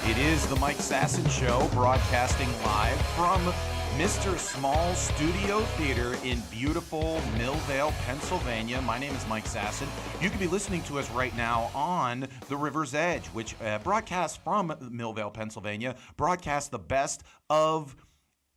It is the Mike Sasson Show, broadcasting live from Mr. Small Studio Theater in beautiful Millvale, Pennsylvania. My name is Mike Sasson. You can be listening to us right now on the River's Edge, which broadcasts from Millvale, Pennsylvania, broadcasts the best of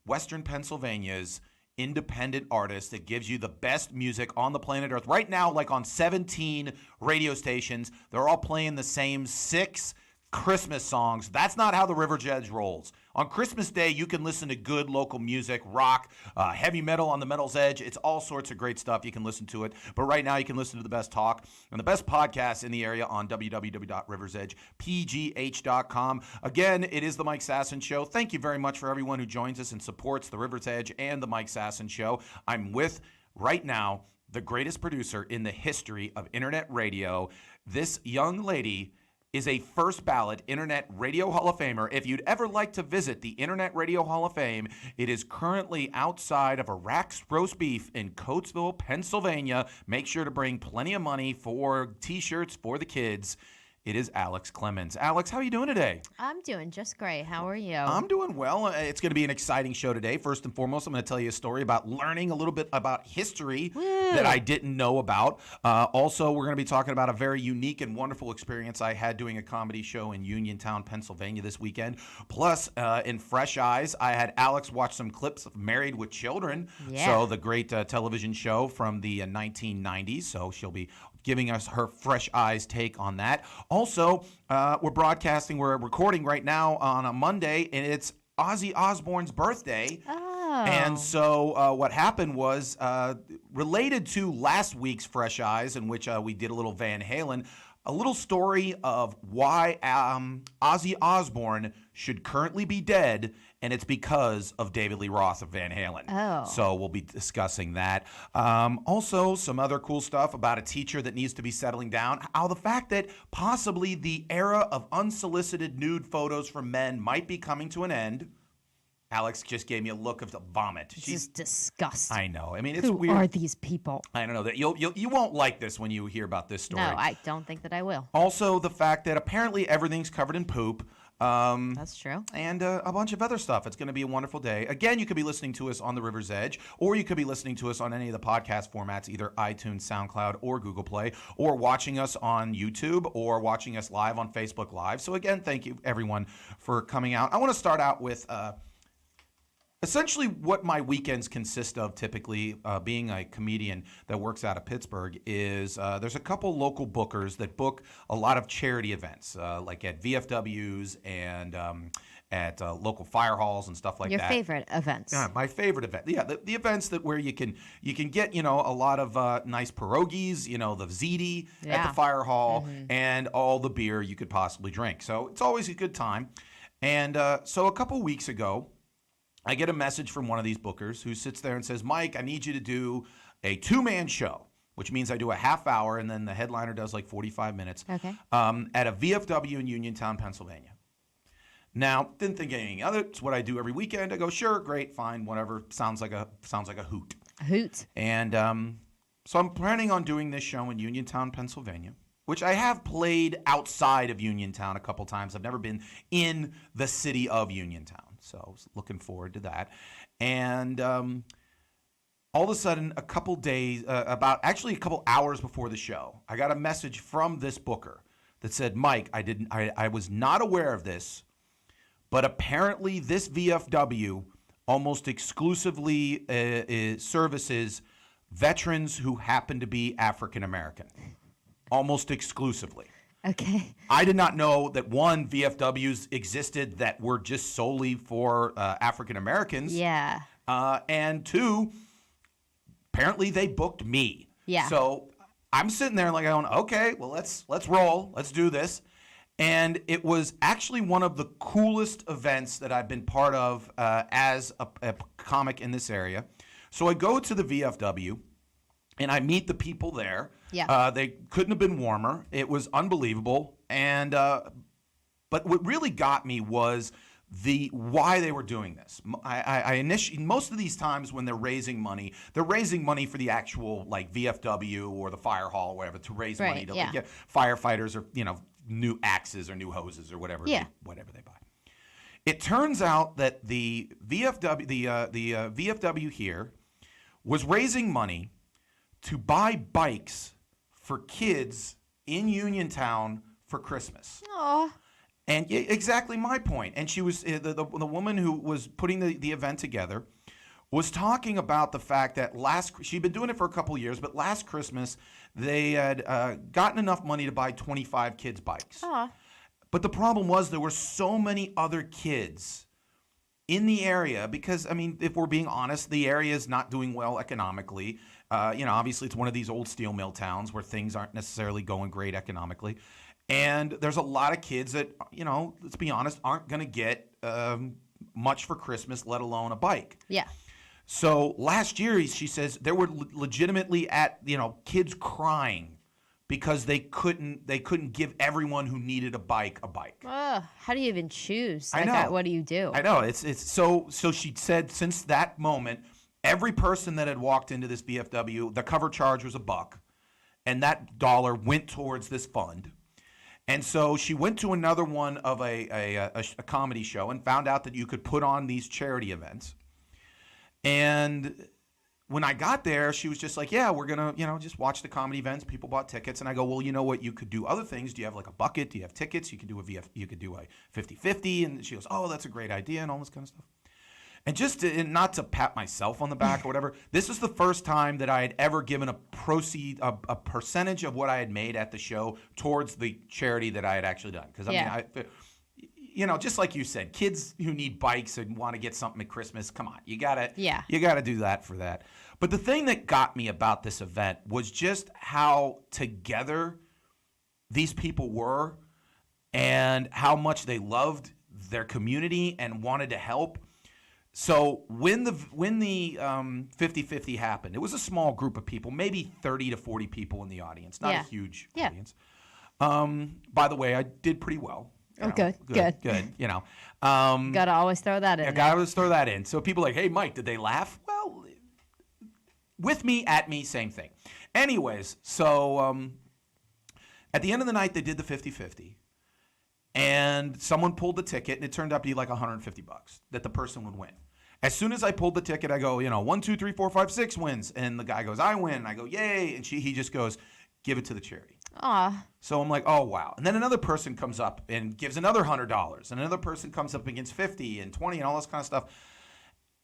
Western Pennsylvania's independent artists that gives you the best music on the planet Earth. Right now, like on 17 radio stations, they're all playing the same 6 Christmas songs. That's not how the River's Edge rolls. On Christmas Day, you can listen to good local music, rock, heavy metal on the Metal's Edge. It's all sorts of great stuff. You can listen to it. But right now, you can listen to the best talk and the best podcasts in the area on www.riversedgepgh.com. Again, it is the Mike Sasson Show. Thank you very much for everyone who joins us and supports the River's Edge and the Mike Sasson Show. I'm with, right now, the greatest producer in the history of internet radio. This young lady is a first ballot Internet Radio Hall of Famer. If you'd ever like to visit the Internet Radio Hall of Fame, it is currently outside of Iraq's Roast Beef in Coatesville, Pennsylvania. Make sure to bring plenty of money for T-shirts for the kids. It is Alex Clemens. Alex, how are you doing today? I'm doing just great. How are you? I'm doing well. It's going to be an exciting show today. First and foremost, I'm going to tell you a story about learning a little bit about history that I didn't know about. Also, we're going to be talking about a very unique and wonderful experience I had doing a comedy show in Uniontown, Pennsylvania this weekend. Plus, in Fresh Eyes, I had Alex watch some clips of Married with Children. Yeah. So the great television show from the 1990s. So she'll be giving us her fresh eyes take on that. Also, we're recording right now on a Monday, and it's Ozzy Osbourne's birthday. Oh. And so what happened was, related to last week's Fresh Eyes, in which we did a little Van Halen, a little story of why Ozzy Osbourne should currently be dead, and it's because of David Lee Roth of Van Halen. Oh. So we'll be discussing that. Also, some other cool stuff about a teacher that needs to be settling down. How the fact that possibly the era of unsolicited nude photos from men might be coming to an end. Alex just gave me a look of the vomit. This is disgusting. I know. I mean, it's Who weird. are these people? I don't know that you won't like this when you hear about this story. No, I don't think that I will. Also, the fact that apparently everything's covered in poop. That's true. And a bunch of other stuff. It's going to be a wonderful day. Again, you could be listening to us on the River's Edge, or you could be listening to us on any of the podcast formats, either iTunes, SoundCloud, or Google Play, or watching us on YouTube, or watching us live on Facebook Live. So again, thank you, everyone, for coming out. I want to start out with essentially what my weekends consist of typically, being a comedian that works out of Pittsburgh, is there's a couple local bookers that book a lot of charity events, like at VFWs and at local fire halls and stuff like that. Your favorite events. Yeah, my favorite event. Yeah, the events that where you can get, a lot of nice pierogies, the ziti at the fire hall, and all the beer you could possibly drink. So it's always a good time. And so a couple weeks ago, I get a message from one of these bookers who sits there and says, Mike, I need you to do a 2-man show, which means I do a half hour, and then the headliner does like 45 minutes Okay. At a VFW in Uniontown, Pennsylvania. Now, didn't think anything of it. It's what I do every weekend. I go, sure, great, fine, whatever. Sounds like a hoot. A hoot. And so I'm planning on doing this show in Uniontown, Pennsylvania, which I have played outside of Uniontown a couple times. I've never been in the city of Uniontown. So I was looking forward to that. And all of a sudden, a couple hours before the show, I got a message from this booker that said, Mike, I was not aware of this, but apparently this VFW almost exclusively services veterans who happen to be African American. Almost exclusively. Okay. I did not know that, one, VFWs existed that were just solely for African Americans. Yeah. And two, apparently they booked me. Yeah. So I'm sitting there like going, okay, well, let's roll. Let's do this. And it was actually one of the coolest events that I've been part of as a comic in this area. So I go to the VFW. And I meet the people there. Yeah. They couldn't have been warmer. It was unbelievable. And but what really got me was why they were doing this. I initially, most of these times when they're raising money for the actual like VFW or the fire hall or whatever to raise money to get firefighters or new axes or new hoses or whatever they buy. It turns out that the VFW here was raising money to buy bikes for kids in Uniontown for Christmas. Aw. And exactly my point. And she was the woman who was putting the event together was talking about the fact that she'd been doing it for a couple of years, but last Christmas they had gotten enough money to buy 25 kids bikes. Aw. But the problem was there were so many other kids in the area because, I mean, if we're being honest, the area is not doing well economically. Obviously it's one of these old steel mill towns where things aren't necessarily going great economically. And there's a lot of kids that, let's be honest, aren't going to get much for Christmas, let alone a bike. Yeah. So last year, she says, there were legitimately kids crying because they couldn't give everyone who needed a bike a bike. How do you even choose? I know. What do you do? I know. It's so she said since that moment, every person that had walked into this VFW, the cover charge was $1, and that dollar went towards this fund. And so she went to another one of a comedy show and found out that you could put on these charity events. And when I got there, she was just like, yeah, we're going to, just watch the comedy events. People bought tickets. And I go, well, you know what? You could do other things. Do you have like a bucket? Do you have tickets? You could do you could do a 50-50. And she goes, oh, that's a great idea and all this kind of stuff. And just not to pat myself on the back or whatever, this is the first time that I had ever given a percentage of what I had made at the show towards the charity that I had actually done. Because just like you said, kids who need bikes and want to get something at Christmas, come on, you gotta do that for that. But the thing that got me about this event was just how together these people were and how much they loved their community and wanted to help. So when the 50-50 happened, it was a small group of people, maybe 30 to 40 people in the audience, not a huge audience. By the way, I did pretty well. Good. Gotta always throw that in. Yeah, gotta always throw that in. So people are like, hey, Mike, did they laugh? Well, with me, at me, same thing. Anyways, so at the end of the night, they did the 50-50. And someone pulled the ticket, and it turned out to be like $150 that the person would win. As soon as I pulled the ticket, I go, 1, 2, 3, 4, 5, 6 wins. And the guy goes, I win. And I go, yay. And he just goes, give it to the charity. Aw. So I'm like, oh, wow. And then another person comes up and gives another $100. And another person comes up against 50 and 20 and all this kind of stuff.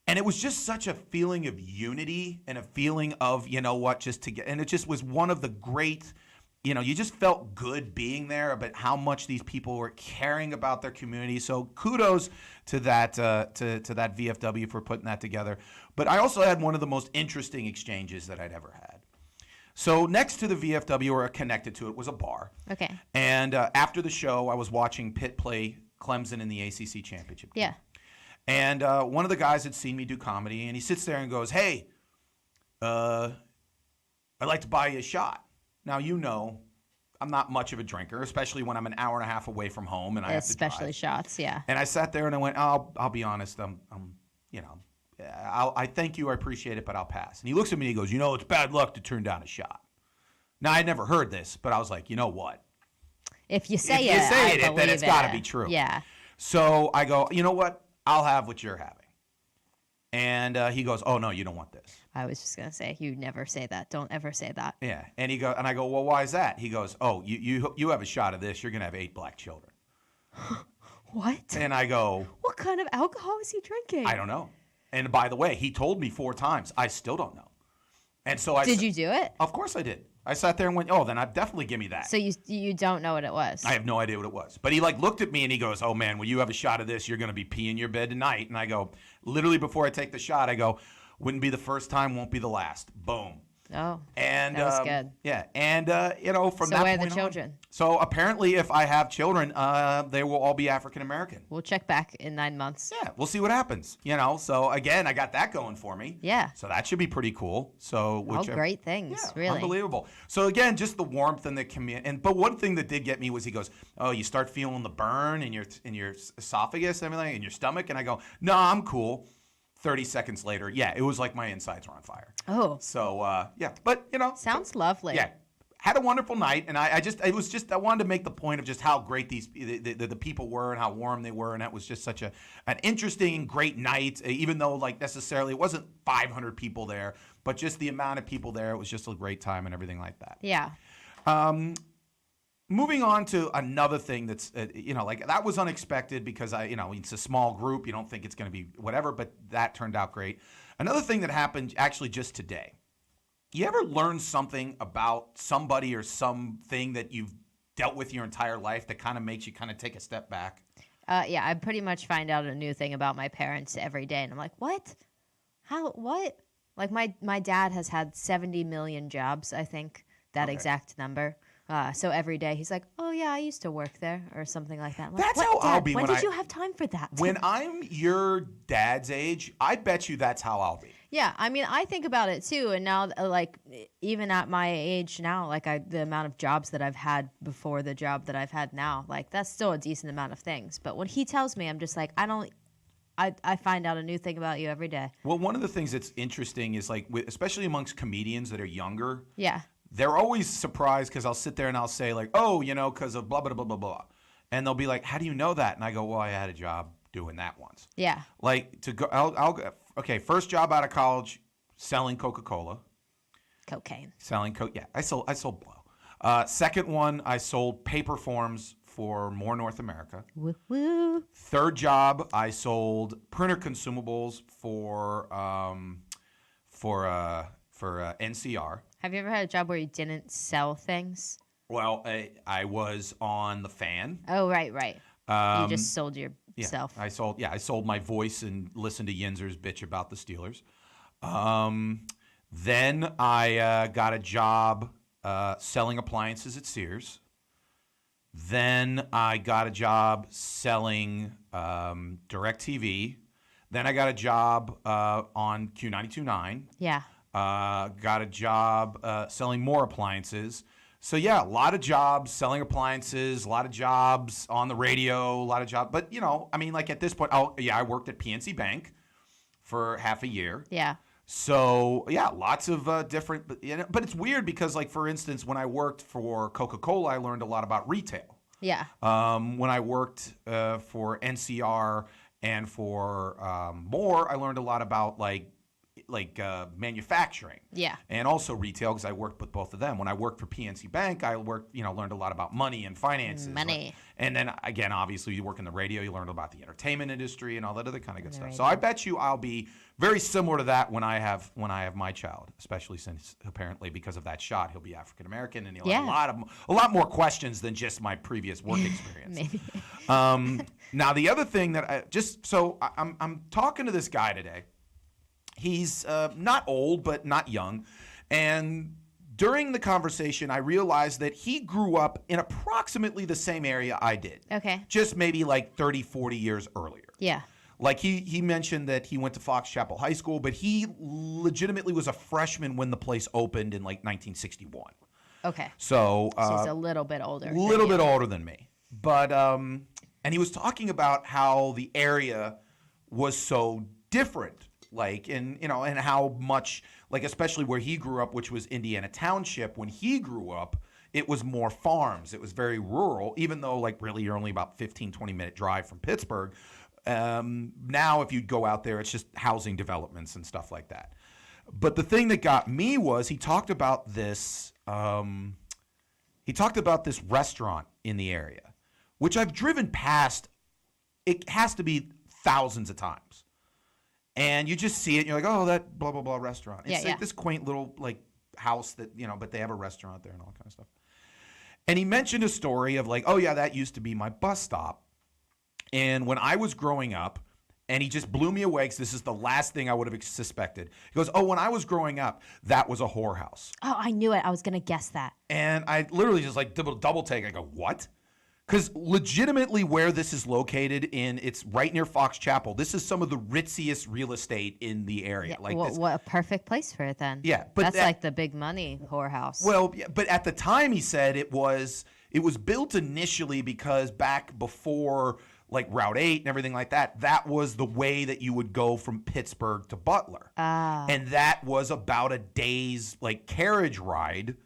And it was just such a feeling of unity and a feeling of, just to get. And it just was one of the great, you just felt good being there about how much these people were caring about their community. So kudos to that to that VFW for putting that together. But I also had one of the most interesting exchanges that I'd ever had. So next to the VFW, or connected to it, was a bar. Okay. And after the show, I was watching Pitt play Clemson in the ACC championship game. Yeah. And one of the guys had seen me do comedy, and he sits there and goes, hey, I'd like to buy you a shot. Now, I'm not much of a drinker, especially when I'm an hour and a half away from home and I have to drive. Especially shots, yeah. And I sat there and I went, I'll be honest, I thank you, I appreciate it, but I'll pass. And he looks at me and he goes, it's bad luck to turn down a shot. Now, I'd never heard this, but I was like, you know what? If you say it, then it's got to be true. Yeah. So I go, you know what? I'll have what you're having. And he goes, oh, no, you don't want this. I was just going to say, you never say that. Don't ever say that. Yeah. And I go, well, why is that? He goes, oh, you have a shot of this. You're going to have 8 black children. What? And I go, what kind of alcohol is he drinking? I don't know. And by the way, he told me 4 times. I still don't know. And so Did you do it? Of course I did. I sat there and went, oh, then I'd definitely give me that. So you don't know what it was? I have no idea what it was. But he looked at me and he goes, oh, man, when you have a shot of this, you're going to be peeing your bed tonight. And I go, literally before I take the shot, I go, wouldn't be the first time, won't be the last. Boom. Oh, and that was good. Yeah. And, from that point So where are the children? So apparently if I have children, they will all be African-American. We'll check back in 9 months. Yeah, we'll see what happens. So again, I got that going for me. Yeah. So that should be pretty cool. So all great things, yeah, really. Unbelievable. So again, just the warmth and the community. But one thing that did get me was he goes, oh, you start feeling the burn in your esophagus and everything, in your stomach. And I go, no, I'm cool. 30 seconds later, yeah, it was like my insides were on fire. Oh. So, yeah. But, Sounds lovely. Yeah. had a wonderful night, and I wanted to make the point of just how great the people were and how warm they were, and that was just such an interesting, great night. Even though like necessarily it wasn't 500 people there, but just the amount of people there, it was just a great time and everything like that. Yeah. Moving on to another thing that's like that was unexpected because it's a small group. You don't think it's going to be whatever, but that turned out great. Another thing that happened actually just today. You ever learn something about somebody or something that you've dealt with your entire life that kind of makes you kind of take a step back? Yeah, I pretty much find out a new thing about my parents every day, and I'm like, what? How? What? Like my dad has had 70 million jobs, I think, that exact number. So every day he's like, oh, yeah, I used to work there or something like that. I'm like, that's what, how Dad? I'll be. When did you have time for that? When I'm your dad's age, I bet you that's how I'll be. Yeah, I mean, I think about it too. And now, like, even at my age now, like the amount of jobs that I've had before the job that I've had now, like that's still a decent amount of things. But when he tells me, I'm just like, I find out a new thing about you every day. Well, one of the things that's interesting is like, especially amongst comedians that are younger. Yeah. They're always surprised because I'll sit there and I'll say like, oh, because of blah, blah, blah, blah, blah. And they'll be like, how do you know that? And I go, well, I had a job doing that once. Yeah. Like to go, okay, first job out of college, selling Coca-Cola. Cocaine. Selling Coke. Yeah, I sold blow. Second one, I sold paper forms for More North America. Woo woo. Third job, I sold printer consumables for NCR. Have you ever had a job where you didn't sell things? Well, I was on The Fan. Oh, right. You just sold yourself. Yeah, I sold my voice and listened to Yinzer's bitch about the Steelers. Then I got a job selling appliances at Sears. Then I got a job selling DirecTV. Then I got a job on Q92.9. Yeah. Got a job selling more appliances. So, yeah, a lot of jobs selling appliances, a lot of jobs on the radio, a lot of jobs. But, like at this point, I worked at PNC Bank for half a year. Yeah. So, yeah, lots of different. But it's weird because, like, for instance, when I worked for Coca-Cola, I learned a lot about retail. Yeah. When I worked for NCR and for More, I learned a lot about, like manufacturing, and also retail because I worked with both of them. When I worked for PNC Bank, I learned a lot about money and finances. And then again, obviously, you work in the radio, you learn about the entertainment industry and all that other kind of good stuff. So I bet you I'll be very similar to that when I have my child, especially since apparently because of that shot, he'll be African American and he'll have a lot more questions than just my previous work experience. Maybe. Now the other thing that I'm talking to this guy today. He's not old, but not young. And during the conversation, I realized that he grew up in approximately the same area I did. Okay. Just maybe like 30, 40 years earlier. Yeah. Like he mentioned that he went to Fox Chapel High School, but he legitimately was a freshman when the place opened in like 1961. Okay. So he's a little bit older. A little bit older than me. But and he was talking about how the area was so different. Like, and how much, like, especially where he grew up, which was Indiana Township, when he grew up, it was more farms. It was very rural, even though, like, really you're only about 15, 20-minute drive from Pittsburgh. Now, if you go out there, it's just housing developments and stuff like that. But the thing that got me was he talked about this restaurant in the area, which I've driven past. It has to be thousands of times. And you just see it, and you're like, oh, that blah, blah, blah restaurant. It's like this quaint little, like, house that, but they have a restaurant there and all that kind of stuff. And he mentioned a story of like, oh, yeah, that used to be my bus stop. And when I was growing up, and he just blew me away because this is the last thing I would have suspected. He goes, oh, when I was growing up, that was a whorehouse. Oh, I knew it. I was going to guess that. And I literally just like double take. I go, what? Because legitimately where this is located it's right near Fox Chapel. This is some of the ritziest real estate in the area. Yeah, what a perfect place for it then. Yeah. But that's like the big money whorehouse. Well, yeah, but at the time he said it was built initially because back before like Route 8 and everything like that, that was the way that you would go from Pittsburgh to Butler. And that was about a day's like carriage ride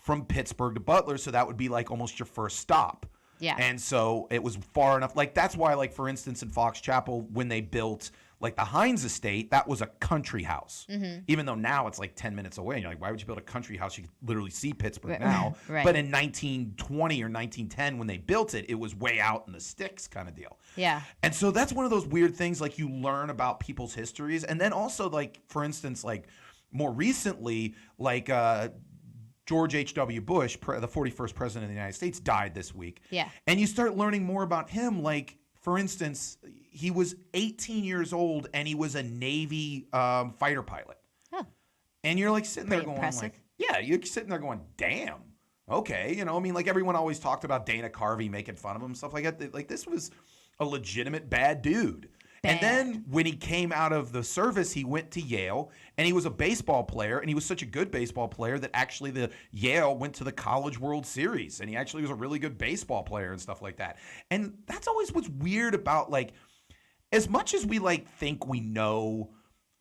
from Pittsburgh to Butler, so that would be like almost your first stop. Yeah. And so it was far enough. Like that's why, like for instance, in Fox Chapel, when they built like the Heinz estate, that was a country house. Even though now it's like 10 minutes away. And you're like, why would you build a country house? You could literally see Pittsburgh now. Right. But in 1920 or 1910, when they built it, it was way out in the sticks kind of deal. Yeah. And so that's one of those weird things, like you learn about people's histories. And then also, like, for instance, like more recently, like George H.W. Bush, the 41st president of the United States, died this week. Yeah. And you start learning more about him. Like, for instance, he was 18 years old and he was a Navy fighter pilot. Oh. And you're like sitting Pretty there going, impressive. like, yeah, you're sitting there going, damn. Okay. You know, I mean, like everyone always talked about Dana Carvey making fun of him, stuff like that. Like this was a legitimate bad dude. And then when he came out of the service, he went to Yale, and he was a baseball player, and he was such a good baseball player that actually the Yale went to the College World Series, and he actually was a really good baseball player and stuff like that. And that's always what's weird about, like, as much as we, like, think we know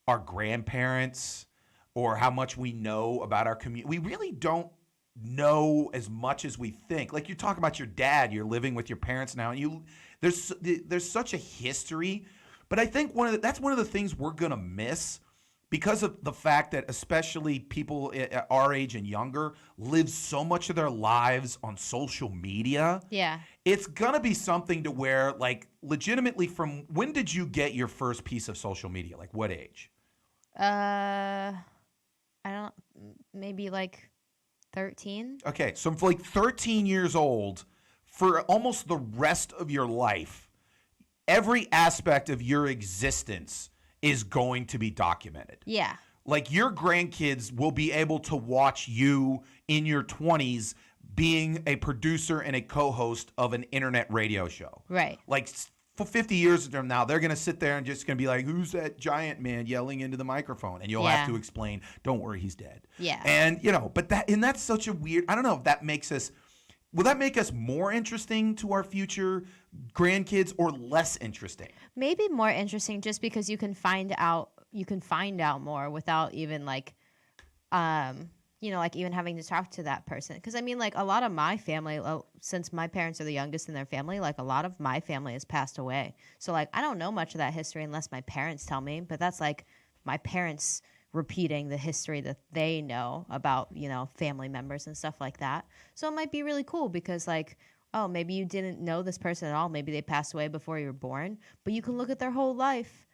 our grandparents or how much we know about our community, we really don't know as much as we think. Like, you talk about your dad, you're living with your parents now, and there's such a history. But I think that's one of the things we're going to miss because of the fact that especially people at our age and younger live so much of their lives on social media. Yeah. It's going to be something to where, like, legitimately, from when did you get your first piece of social media? Like, what age? I don't, maybe like 13. Okay, so for like 13 years old, for almost the rest of your life, every aspect of your existence is going to be documented. Yeah. Like your grandkids will be able to watch you in your 20s being a producer and a co-host of an internet radio show. Right. Like for 50 years from now, they're going to sit there and just going to be like, who's that giant man yelling into the microphone? And you'll have to explain, don't worry, he's dead. Yeah. And, you know, but that's such a weird, I don't know if that makes us, will that make us more interesting to our future grandkids or less interesting? Maybe more interesting just because you can find out more without even like like even having to talk to that person. Because I mean, like a lot of my family, since my parents are the youngest in their family, like a lot of my family has passed away. So like I don't know much of that history unless my parents tell me, but that's like my parents repeating the history that they know about, family members and stuff like that. So it might be really cool because like, oh, maybe you didn't know this person at all. Maybe they passed away before you were born, but you can look at their whole life,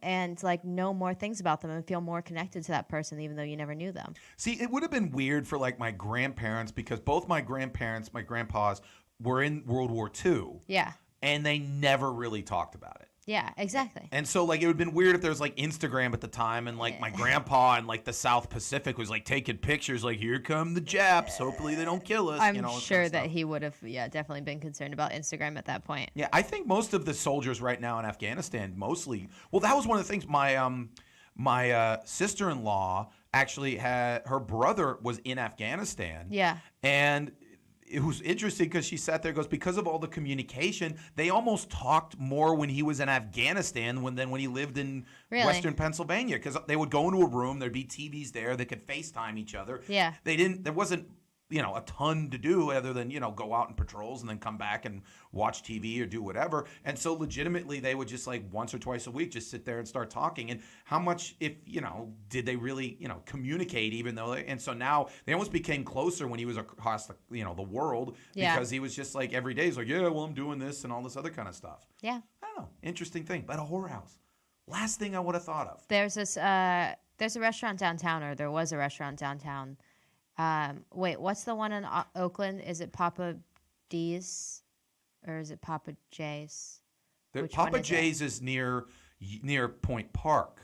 and like know more things about them and feel more connected to that person, even though you never knew them. See, it would have been weird for like my grandparents because both my grandparents, my grandpas, were in World War II. Yeah. And they never really talked about it. Yeah, exactly. And so, like, it would have been weird if there was, like, Instagram at the time and, like, my grandpa in, like, the South Pacific was, like, taking pictures, like, here come the Japs. Hopefully they don't kill us. I'm sure that he would have, definitely been concerned about Instagram at that point. Yeah, I think most of the soldiers right now in Afghanistan mostly – well, that was one of the things. My sister-in-law actually had – her brother was in Afghanistan. Yeah. And – it was interesting because she sat there and goes, because of all the communication, they almost talked more when he was in Afghanistan than when he lived in Western Pennsylvania. Because they would go into a room, there'd be TVs there, they could FaceTime each other. Yeah. There wasn't, a ton to do other than, go out in patrols and then come back and watch TV or do whatever. And so legitimately they would just like once or twice a week just sit there and start talking. And how much, did they really, communicate even though, and so now they almost became closer when he was across the, the world because he was just like every day he's like, yeah, well, I'm doing this and all this other kind of stuff. Yeah. I don't know. Interesting thing. But a whorehouse. Last thing I would have thought of. There's a restaurant downtown, or there was a restaurant downtown. Wait, what's the one in Oakland? Is it Papa D's or is it Papa J's? Papa J's is near Point Park.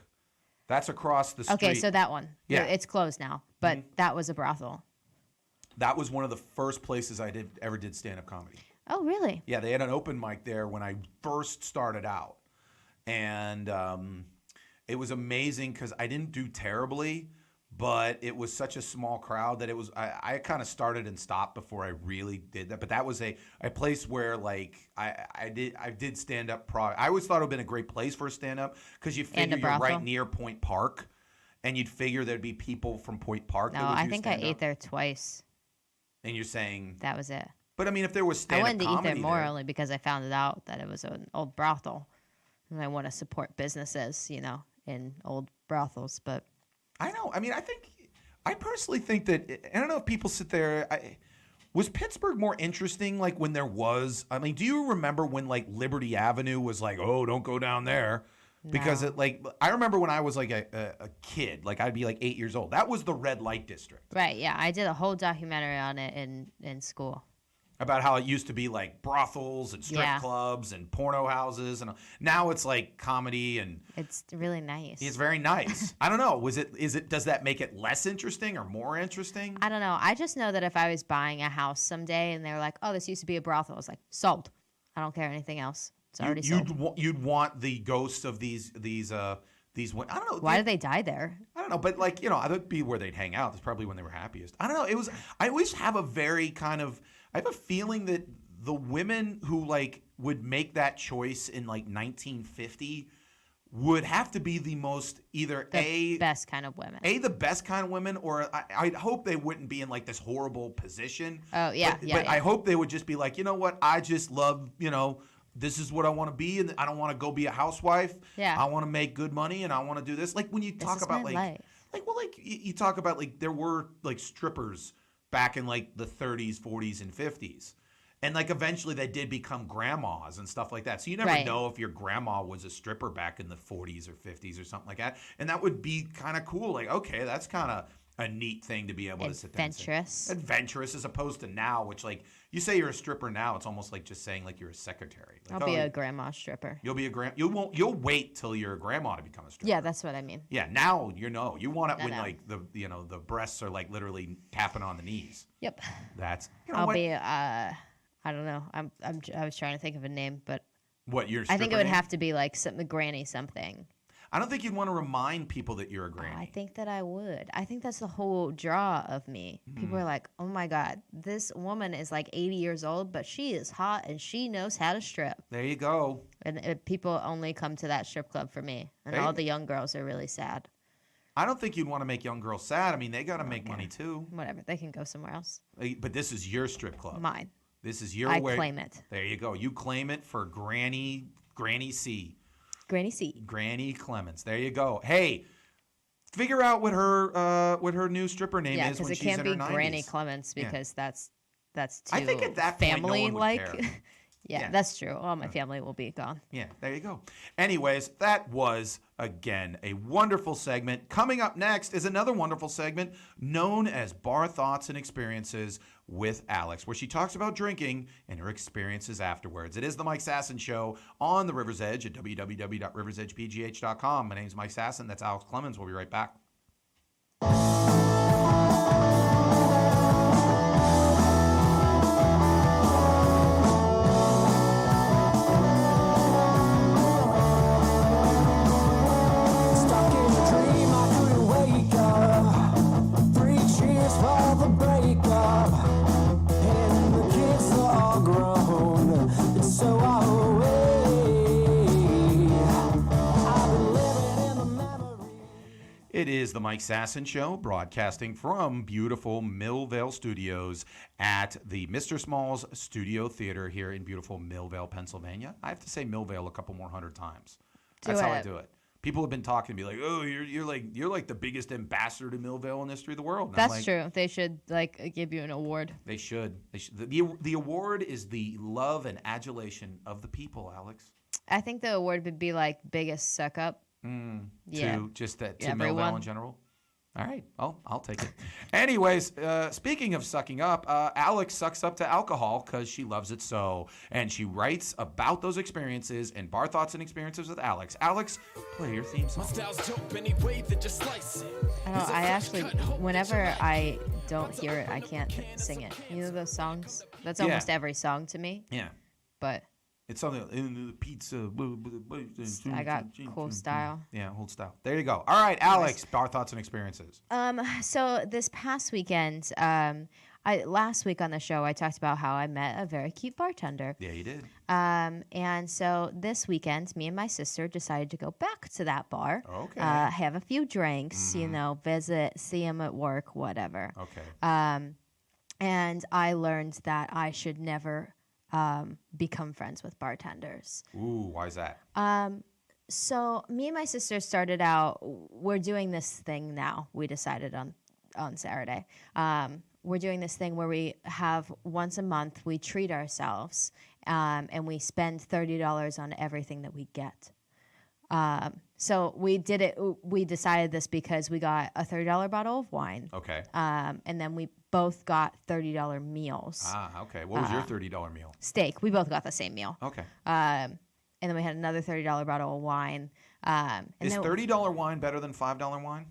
That's across the street. Okay, so that one. Yeah. It's closed now, but that was a brothel. That was one of the first places I ever did stand-up comedy. Oh, really? Yeah, they had an open mic there when I first started out. And it was amazing because I didn't do terribly, but it was such a small crowd that it was. I kind of started and stopped before I really did that. But that was a place where like I did stand up. I always thought it would have been a great place for a stand up because you figure you're right near Point Park, and you'd figure there'd be people from Point Park. No, I think I ate there twice. And you're saying That was it. But I mean, if there was I stand-up wanted to eat comedy there more there, only because I found it out that it was an old brothel. And I want to support businesses, in old brothels. But I know. I mean, I personally think that, I don't know if people sit there. Was Pittsburgh more interesting, like when there was? I mean, do you remember when like Liberty Avenue was like, oh, don't go down there? Because No. I remember when I was like a kid, like I'd be like 8 years old. That was the red light district. Right, yeah, I did a whole documentary on it in school. About how it used to be like brothels and strip Yeah. clubs and porno houses, and now it's like comedy and It's really nice. it's very nice. I don't know. Does that make it less interesting or more interesting? I don't know. I just know that if I was buying a house someday and they were like, "Oh, this used to be a brothel," I was like, "Sold." I don't care anything else. It's already sold. You'd want the ghosts of these I don't know. Why did they die there? I don't know, but that would be where they'd hang out. That's probably when they were happiest. I don't know. I always have a very I have a feeling that the women who would make that choice in 1950 would have to be the most either The best kind of women. the best kind of women, or I'd hope they wouldn't be in this horrible position. Oh, yeah, but, yeah, but yeah. I hope they would just be like, you know what, I just love, this is what I want to be, and I don't want to go be a housewife. Yeah. I want to make good money, and I want to do this. Like when you talk is about my life. you talk about there were strippers back in the 30s, 40s, and 50s. And eventually they did become grandmas and stuff like that. So you never Right. know if your grandma was a stripper back in the 40s or 50s or something like that. And that would be kind of cool. Like, okay, that's kind of a neat thing to be able to sit there and say. Adventurous. Adventurous, as opposed to now, which you say you're a stripper now, it's almost like just saying you're a secretary. I'll be a grandma stripper. You'll be a you'll wait till you're a grandma to become a stripper. Yeah, that's what I mean. Yeah, now you want it No, when no. the breasts are literally tapping on the knees. Yep. That's I'll what, be. I don't know. I was trying to think of a name, but what your I think it stripper would name? have to be the granny something. I don't think you'd want to remind people that you're a granny. I think that I would. I think that's the whole draw of me. People are like, "Oh my god, this woman is 80 years old, but she is hot and she knows how to strip." There you go. And people only come to that strip club for me, and Hey. all the young girls are really sad. I don't think you'd want to make young girls sad. I mean, they got to make money too. Whatever, they can go somewhere else. But this is your strip club. Mine. This is your I way. claim it. There you go. You claim it for Granny C. Granny C. Granny Clements. There you go. Hey, figure out what her new stripper name Yeah, is when because it she's can't in be her 90s. Granny Clements Yeah. because that's too I think at that point, no family one would like. care. Yeah, Yeah. that's true. All my family will be gone. Yeah, there you go. Anyways, that was, again, a wonderful segment. Coming up next is another wonderful segment known as Bar Thoughts and Experiences with Alex, where she talks about drinking and her experiences afterwards. It is the Mike Sasson Show on the River's Edge at www.riversedgepgh.com. My name is Mike Sasson. That's Alex Clemens. We'll be right back. Stuck in a dream, I couldn't wake up. 3 cheers for the breakup. And the kids are all grown, and so are we. I've been living in the memory. It is the Mike Sasson Show, broadcasting from beautiful Millvale Studios at the Mr. Smalls Studio Theater here in beautiful Millvale, Pennsylvania. I have to say Millvale a couple more hundred times. That's how I do it. People have been talking to me like, "Oh, you're like the biggest ambassador to Millvale in the history of the world." And I'm That's like, true. They should give you an award. They should. The award is the love and adulation of the people, Alex. I think the award would be biggest suck up. Yeah. To Millvale Everyone. in general. All right. Well, I'll take it. Anyways, speaking of sucking up, Alex sucks up to alcohol because she loves it so. And she writes about those experiences in Bar Thoughts and Experiences with Alex. Alex, play your theme song. Style's dope anyway, that just slice it. I don't. I actually, whenever I don't hear it, I can't sing it. You know those songs? That's almost every song to me. Yeah. But It's something in the pizza. I got cool style. Yeah, old style. There you go. All right, Alex, Bar Thoughts and Experiences. So this past weekend, last week on the show, I talked about how I met a very cute bartender. Yeah, you did. And so this weekend, me and my sister decided to go back to that bar. Okay. Have a few drinks, visit, see him at work, whatever. Okay. And I learned that I should never become friends with bartenders. Ooh, why is that? So me and my sister started out. We're doing this thing now. We decided on Saturday. We're doing this thing where we have once a month we treat ourselves, and we spend $30 on everything that we get. So we did it. We decided this because we got a $30 bottle of wine. Okay. And then we both got $30 meals. Ah, okay. What was your $30 meal? Steak. We both got the same meal. Okay. And then we had another $30 bottle of wine. Is $30 wine better than $5 wine?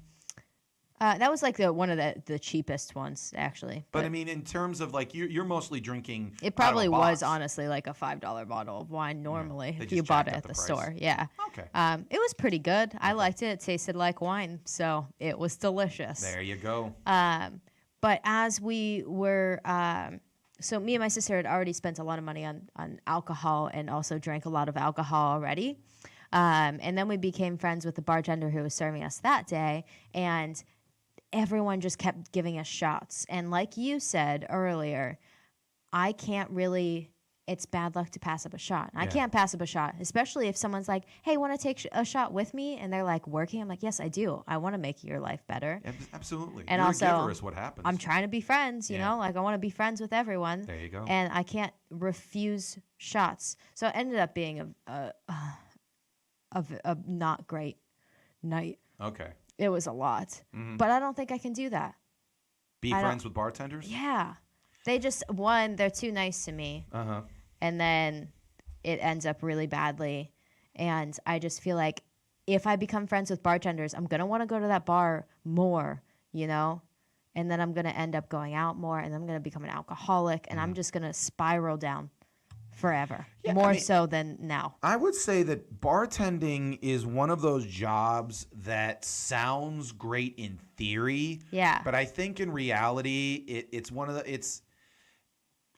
That was like one of the cheapest ones, actually. But I mean, in terms of like you're mostly drinking. It probably out of a was box. honestly like a $5 bottle of wine normally They if just you bought jacked it up at the the store. price. Yeah. Okay. It was pretty good. I liked it. It tasted like wine, so it was delicious. There you go. But as we were, so me and my sister had already spent a lot of money on alcohol and also drank a lot of alcohol already. And then we became friends with the bartender who was serving us that day, and everyone just kept giving us shots. And like you said earlier, I can't really, it's bad luck to pass up a shot. I can't pass up a shot, especially if someone's like, hey, want to take a shot with me? And they're like working. I'm like, yes, I do. I want to make your life better. Absolutely. And You're also, a giver is what happens. I'm trying to be friends, you Yeah. know, like I want to be friends with everyone. There you go. And I can't refuse shots. So it ended up being a not great night. Okay. It was a lot, but I don't think I can do that. Be I don't- friends with bartenders? Yeah. They're too nice to me. Uh-huh. And then it ends up really badly. And I just feel like if I become friends with bartenders, I'm going to want to go to that bar more, you know? And then I'm going to end up going out more, and I'm going to become an alcoholic, and I'm just going to spiral down forever, Yeah, more I mean- so than now. I would say that bartending is one of those jobs that sounds great in theory. Yeah. But I think in reality, it's one of the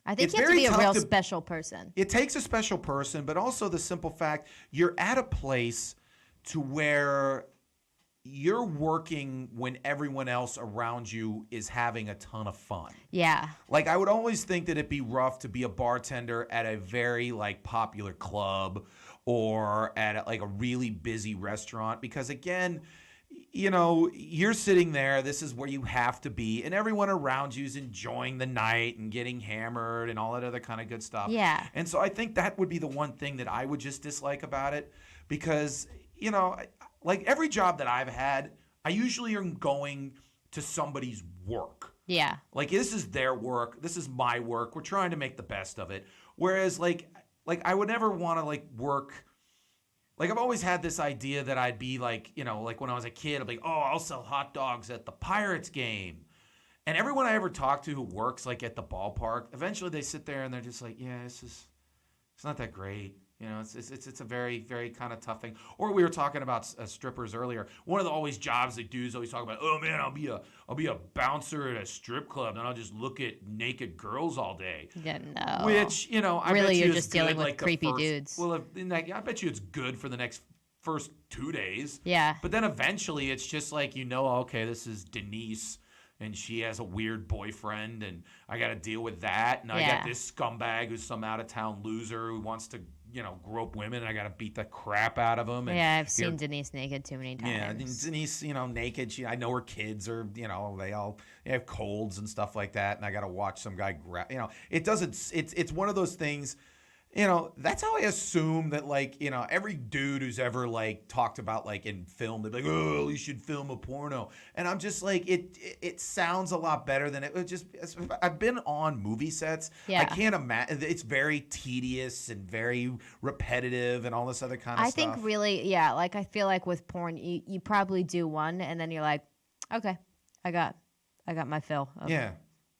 I think it's you have to very be a tough real to- special person. it takes a special person, but also the simple fact you're at a place to where you're working when everyone else around you is having a ton of fun. Yeah. Like I would always think that it'd be rough to be a bartender at a very like popular club or at like a really busy restaurant because again, you know, you're sitting there, this is where you have to be, and everyone around you is enjoying the night and getting hammered and all that other kind of good stuff. Yeah. And so I think that would be the one thing that I would just dislike about it because, you know, like every job that I've had, I usually am going to somebody's work. Yeah. Like this is their work, this is my work. We're trying to make the best of it. Whereas like I would never want to like work. Like I've always had this idea that I'd be like, you know, like when I was a kid, I'd be like, oh, I'll sell hot dogs at the Pirates game. And everyone I ever talk to who works like at the ballpark, eventually they sit there and they're just like, yeah, it's not that great. You know, it's a very, very kind of tough thing. Or we were talking about strippers earlier. One of the always jobs that dudes always talk about, oh man, I'll be a bouncer at a strip club and I'll just look at naked girls all day. Yeah, no. Which, you know, I Really, bet you you're is just dealing good, with like, the creepy first- dudes. Well, I bet you it's good for the first 2 days. Yeah. But then eventually it's just like, you know, okay, this is Denise and she has a weird boyfriend and I got to deal with that. And I Yeah. got this scumbag who's some out-of-town loser who wants to, you know, grope women and I got to beat the crap out of him. And Yeah, I've here- seen Denise naked too many times. yeah, Denise, you know, naked. I know her kids are, you know, they have colds and stuff like that, and I got to watch some guy grab. You know, it doesn't. It's one of those things. You know, that's how I assume that, like, you know, every dude who's ever like talked about like in film, they're like, oh, you should film a porno, and I'm just like, it sounds a lot better than it would just. I've been on movie sets. Yeah. I can't imagine. It's very tedious and very repetitive and all this other kind of I stuff. think really, yeah, like I feel like with porn, you probably do one and then you're like, okay, I got my fill. Of Yeah.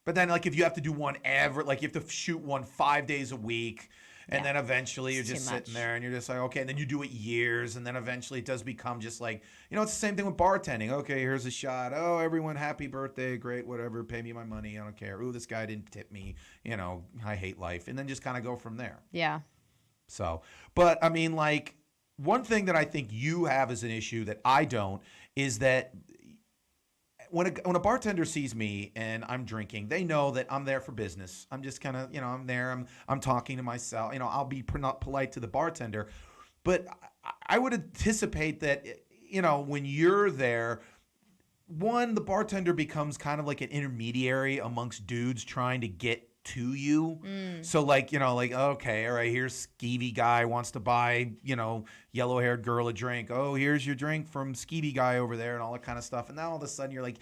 But then, like, if you have to do one like, you have to shoot one 5 days a week, and Yeah. then eventually you're It's just too sitting much. there, and you're just like, okay, and then you do it years, and then eventually it does become just like, you know, it's the same thing with bartending. Okay, here's a shot. Oh, everyone, happy birthday, great, whatever, pay me my money, I don't care. Ooh, this guy didn't tip me, you know, I hate life. And then just kind of go from there. Yeah. So, but I mean, like, one thing that I think you have as an issue that I don't is that when a bartender sees me and I'm drinking, they know that I'm there for business. I'm just kind of, I'm there. I'm talking to myself. I'll be not polite to the bartender, but I would anticipate that, when you're there, one, the bartender becomes kind of like an intermediary amongst dudes trying to get to you. So okay, all right, here's skeevy guy wants to buy, yellow-haired girl a drink. Oh, here's your drink from skeevy guy over there and all that kind of stuff. And now all of a sudden you're like,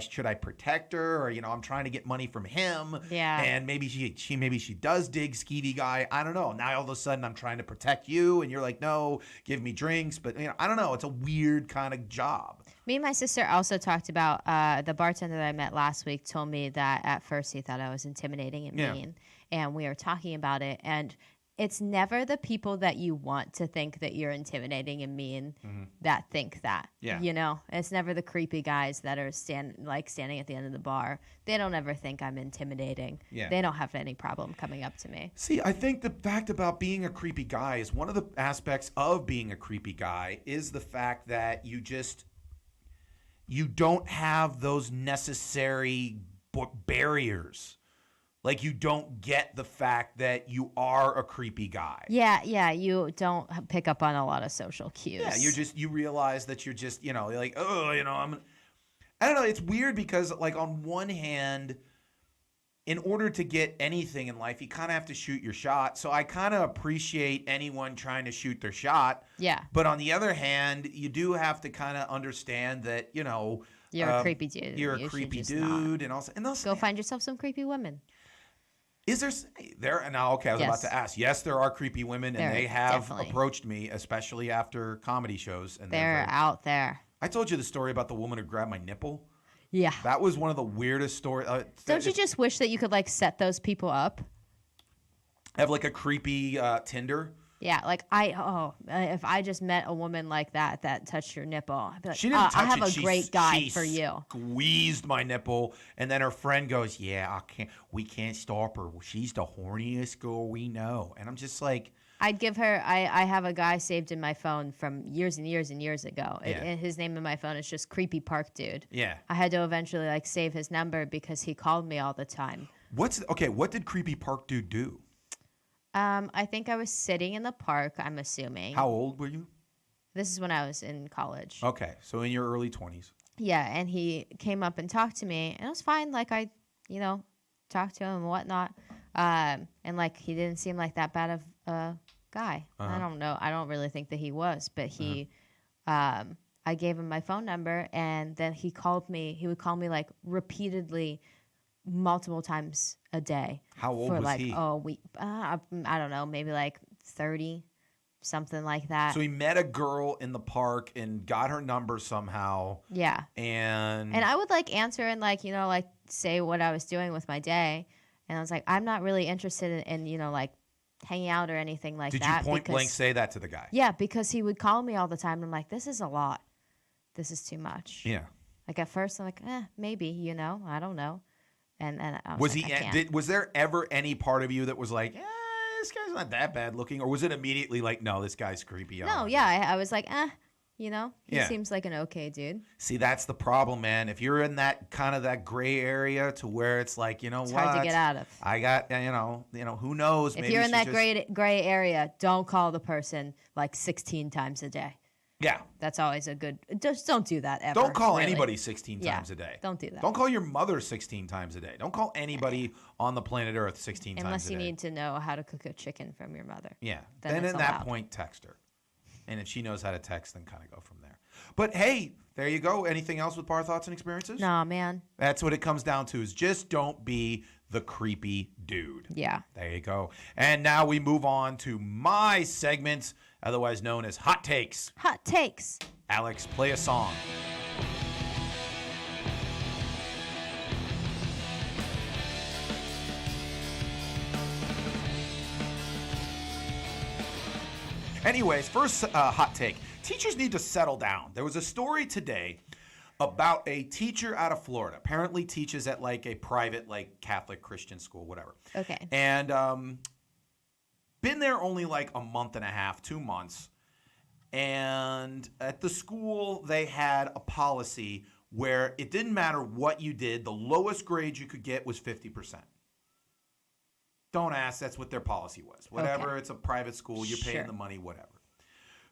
should I protect her? Or, I'm trying to get money from him. Yeah. And maybe she does dig skeevy guy. I don't know. Now all of a sudden I'm trying to protect you and you're like, no, give me drinks. But, I don't know. It's a weird kind of job. Me and my sister also talked about the bartender that I met last week told me that at first he thought I was intimidating and mean. And we were talking about it. And it's never the people that you want to think that you're intimidating and mean that think that. Yeah. It's never the creepy guys that are standing at the end of the bar. They don't ever think I'm intimidating. Yeah. They don't have any problem coming up to me. See, I think the fact about being a creepy guy is one of the aspects of being a creepy guy is the fact that you don't have those necessary barriers. Like, you don't get the fact that you are a creepy guy. Yeah, you don't pick up on a lot of social cues. Yeah, you realize that you're just, you're like, I don't know, it's weird because, like, on one hand, in order to get anything in life, you kind of have to shoot your shot. So I kind of appreciate anyone trying to shoot their shot. Yeah. But on the other hand, you do have to kind of understand that, you're a creepy dude. You're a creepy dude. And also go find yourself some creepy women. Is there now? Okay, I was about to ask. Yes, there are creepy women, and they have approached me, especially after comedy shows. And they're out there. I told you the story about the woman who grabbed my nipple. Yeah, that was one of the weirdest stories. Don't you just wish that you could set those people up? Have a creepy Tinder. Yeah, if I just met a woman like that touched your nipple, I'd be like, she didn't touch I have it. a great guy for you. Squeezed my nipple, and then her friend goes, "Yeah, we can't stop her. She's the horniest girl we know." And I'm just like, I'd give her. I have a guy saved in my phone from years and years and years ago. Yeah. And his name in my phone is just Creepy Park Dude. Yeah. I had to eventually save his number because he called me all the time. What did Creepy Park Dude do? I think I was sitting in the park, I'm assuming. How old were you? This is when I was in college. Okay, so in your early 20s. Yeah, and he came up and talked to me, and it was fine. I, talked to him and whatnot. And, he didn't seem like that bad of a guy. Uh-huh. I don't know. I don't really think that he was, but he, I gave him my phone number, and then he called me. He would call me, repeatedly multiple times a day. How old was he? I don't know, maybe 30, something like that. So he met a girl in the park and got her number somehow. Yeah. And I would answer and say what I was doing with my day. And I was like, I'm not really interested in hanging out or anything like that. Did you point blank say that to the guy? Yeah, because he would call me all the time. And I'm like, this is a lot. This is too much. Yeah. At first I'm like, maybe, I don't know. And I was there ever any part of you that was like, this guy's not that bad looking? Or was it immediately like, no, this guy's creepy? No, yeah. I was like, he seems like an okay dude. See, that's the problem, man. If you're in that kind of that gray area to where it's like, it's hard to get out of. I got, who knows? If you're in that gray area, don't call the person 16 times a day. Yeah. That's always a good... Just don't do that ever. Don't call anybody 16 times a day. Don't do that. Don't call your mother 16 times a day. Don't call anybody on the planet Earth 16 times a day. Unless you need to know how to cook a chicken from your mother. Yeah. Then at that point, text her. And if she knows how to text, then kind of go from there. But hey, there you go. Anything else with bar thoughts and experiences? Nah, man. That's what it comes down to, is just don't be the creepy dude. Yeah. There you go. And now we move on to my segments, otherwise known as Hot Takes. Hot Takes. Alex, play a song. Anyways, first hot take. Teachers need to settle down. There was a story today about a teacher out of Florida. Apparently teaches at a private Catholic Christian school, whatever. Okay. And been there only a month and a half, 2 months. And at the school, they had a policy where it didn't matter what you did, the lowest grade you could get was 50%. Don't ask, that's what their policy was. Whatever, it's a private school, you're paying the money, whatever.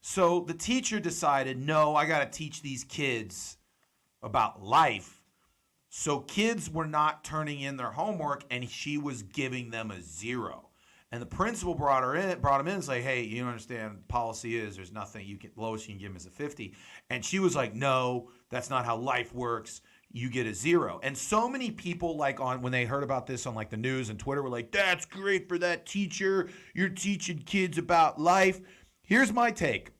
So the teacher decided, no, I got to teach these kids about life. So kids were not turning in their homework, and she was giving them a 0. And the principal brought him in and said, hey, you don't understand, policy is there's nothing, lowest you can give them is a 50. And she was like, no, that's not how life works. You get a 0. And so many people, like, when they heard about this on like the news and Twitter, were like, that's great for that teacher. You're teaching kids about life. Here's my take.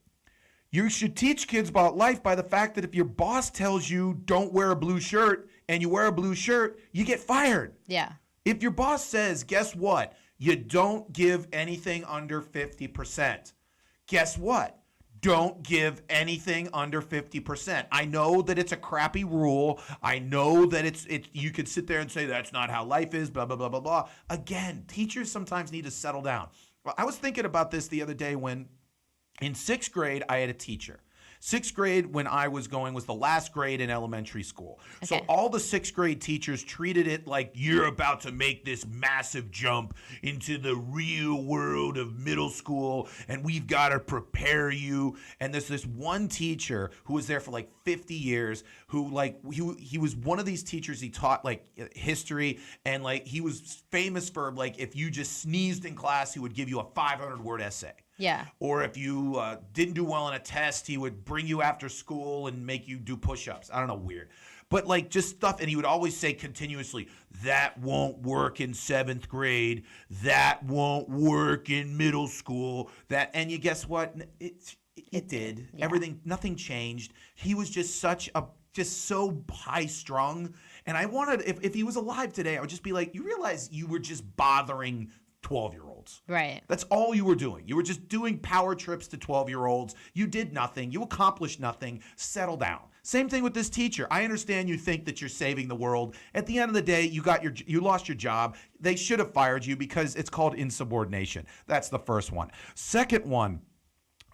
You should teach kids about life by the fact that if your boss tells you don't wear a blue shirt and you wear a blue shirt, you get fired. Yeah. If your boss says, guess what? You don't give anything under 50%. Guess what? Don't give anything under 50%. I know that it's a crappy rule. I know that it's you could sit there and say that's not how life is, blah, blah, blah, blah, blah. Again, teachers sometimes need to settle down. Well, I was thinking about this the other day when in 6th grade I had a teacher. 6th grade when I was going was the last grade in elementary school. Okay. So all the 6th grade teachers treated it like you're about to make this massive jump into the real world of middle school and we've got to prepare you. And there's this one teacher who was there for like 50 years who like he was one of these teachers. He taught like history and like he was famous for like if you just sneezed in class, he would give you a 500-word essay. Yeah. Or if you didn't do well on a test, he would bring you after school and make you do push-ups. I don't know, weird. But like just stuff, and he would always say continuously, that won't work in 7th grade. That won't work in middle school. And you guess what? It did. Yeah. Everything, nothing changed. He was just so high-strung. And I wanted, if he was alive today, I would just be like, you realize you were just bothering 12-year-olds. Right. That's all you were doing. You were just doing power trips to 12-year-olds. You did nothing. You accomplished nothing. Settle down. Same thing with this teacher. I understand you think that you're saving the world. At the end of the day, you lost your job. They should have fired you because it's called insubordination. That's the first one. Second one,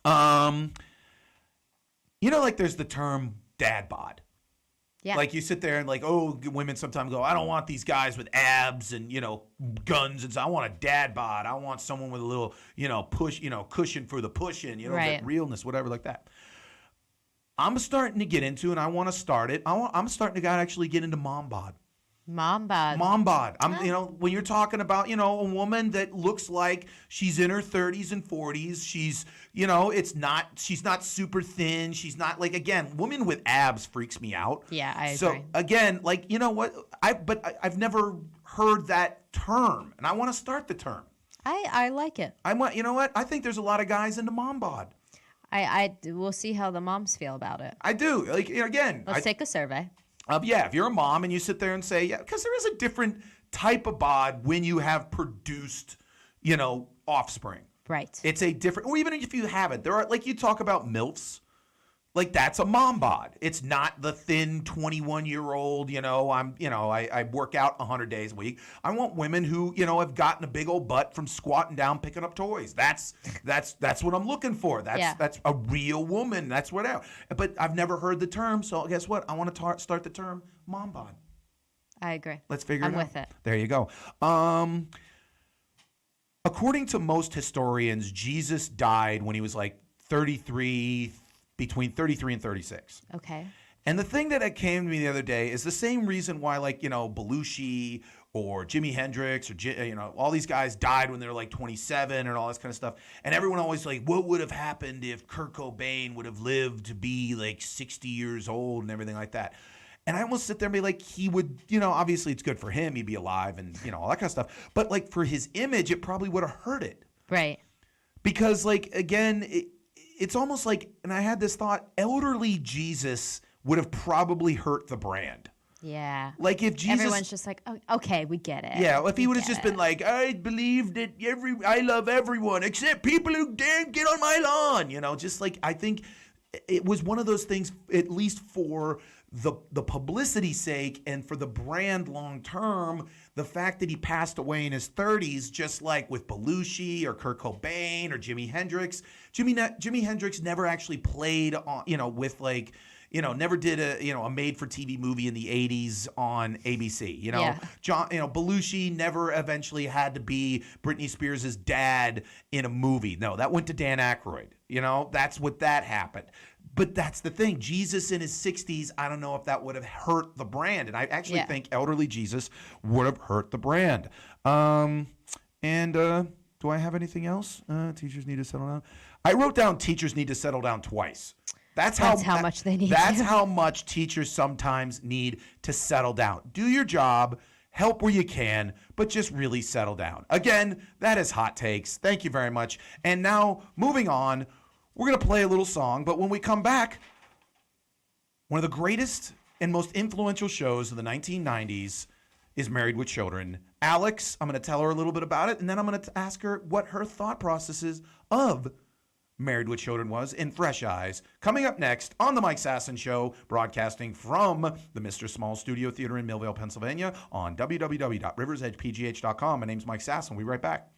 like there's the term dad bod. Yeah. Like you sit there and like, oh, women sometimes go, I don't want these guys with abs and, guns. And so I want a dad bod. I want someone with a little, push, cushion for the pushing, right. that realness, whatever like that. I'm starting to get into, and I want to start it. I'm starting to actually get into mom bod. Mom bod. Mom bod. When you're talking about, a woman that looks like she's in her 30s and 40s, she's, she's not super thin. She's not like, again, women with abs freaks me out. Yeah, I agree. So again, like, you know what? I've never heard that term, and I want to start the term. I like it. You know what? I think there's a lot of guys into mom bod. We'll see how the moms feel about it. I do. Like, again. Let's take a survey. If you're a mom and you sit there and say, yeah, because there is a different type of bod when you have produced, offspring. Right. It's a different, or even if you haven't, there are, like you talk about MILFs, like that's a mom bod. It's not the thin 21-year-old, I work out 100 days a week. I want women who, have gotten a big old butt from squatting down, picking up toys. That's what I'm looking for. That's a real woman. That's whatever. But I've never heard the term, so guess what? I want to start the term mom bod. I agree. Let's figure it out. I'm with it. There you go. According to most historians, Jesus died when he was like between 33 and 36. Okay. And the thing that came to me the other day is the same reason why, like, Belushi or Jimi Hendrix or, all these guys died when they were like 27 and all this kind of stuff. And everyone always like, what would have happened if Kurt Cobain would have lived to be like 60 years old and everything like that? And I almost sit there and be like, he would, obviously it's good for him. He'd be alive and, all that kind of stuff. But like for his image, it probably would have hurt it. Right. Because like, again, it's almost like, and I had this thought, elderly Jesus would have probably hurt the brand. Yeah. Like if Jesus, everyone's just like, oh, okay, we get it. Yeah, if he would have just been like, I believe that I love everyone except people who daren't get on my lawn. Just like, I think it was one of those things, at least for the publicity's sake and for the brand long term, the fact that he passed away in his 30s, just like with Belushi or Kurt Cobain or Jimi Hendrix. Jimi Hendrix never actually played on, with like, never did a made-for-TV movie in the 80s on ABC. Yeah. John, Belushi never eventually had to be Britney Spears' dad in a movie. No, that went to Dan Aykroyd. That's what that happened. But that's the thing. Jesus in his 60s, I don't know if that would have hurt the brand. And I actually think elderly Jesus would have hurt the brand. Do I have anything else? Teachers need to settle down. I wrote down teachers need to settle down twice. That's how much they need That's to. how much teachers sometimes need to settle down. Do your job, help where you can, but just really settle down. Again, that is Hot Takes. Thank you very much. And now, moving on, we're going to play a little song, but when we come back, one of the greatest and most influential shows of the 1990s is Married with Children. Alex, I'm going to tell her a little bit about it, and then I'm going to ask her what her thought processes of Married with Children was in Fresh Eyes. Coming up next on the Mike Sasson Show, broadcasting from the Mr. Small Studio Theater in Millvale, Pennsylvania on www.riversedgepgh.com. My name's Mike Sasson. We'll be right back.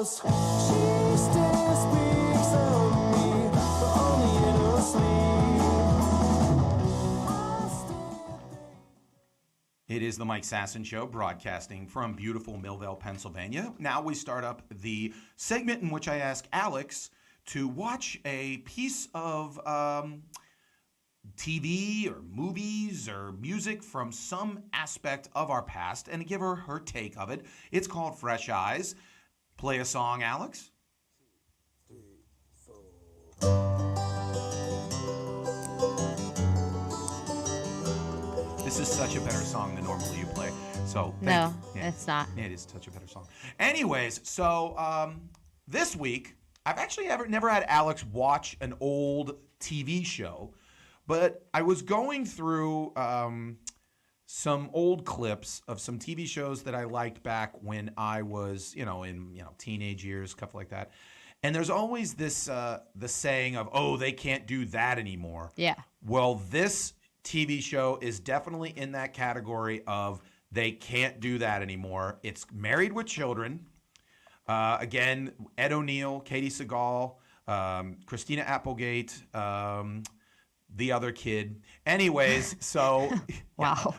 She still speaks of me, but only in her sleep. It is the Mike Sasson Show, broadcasting from beautiful Millvale, Pennsylvania. Now we start up the segment in which I ask Alex to watch a piece of TV or movies or music from some aspect of our past and give her her take of it. It's called Fresh Eyes. Play a song, Alex. 2, 3, 4. This is such a better song than normally you play. So No, it's not. It is such a better song. Anyways, so this week I've actually never had Alex watch an old TV show, but I was going through some old clips of some TV shows that I liked back when I was, in teenage years, stuff like that. And there's always this the saying of, "Oh, they can't do that anymore." Yeah. Well, this TV show is definitely in that category of they can't do that anymore. It's Married with Children. Again, Ed O'Neill, Katie Seagal, Christina Applegate, the other kid. Anyways, so Wow.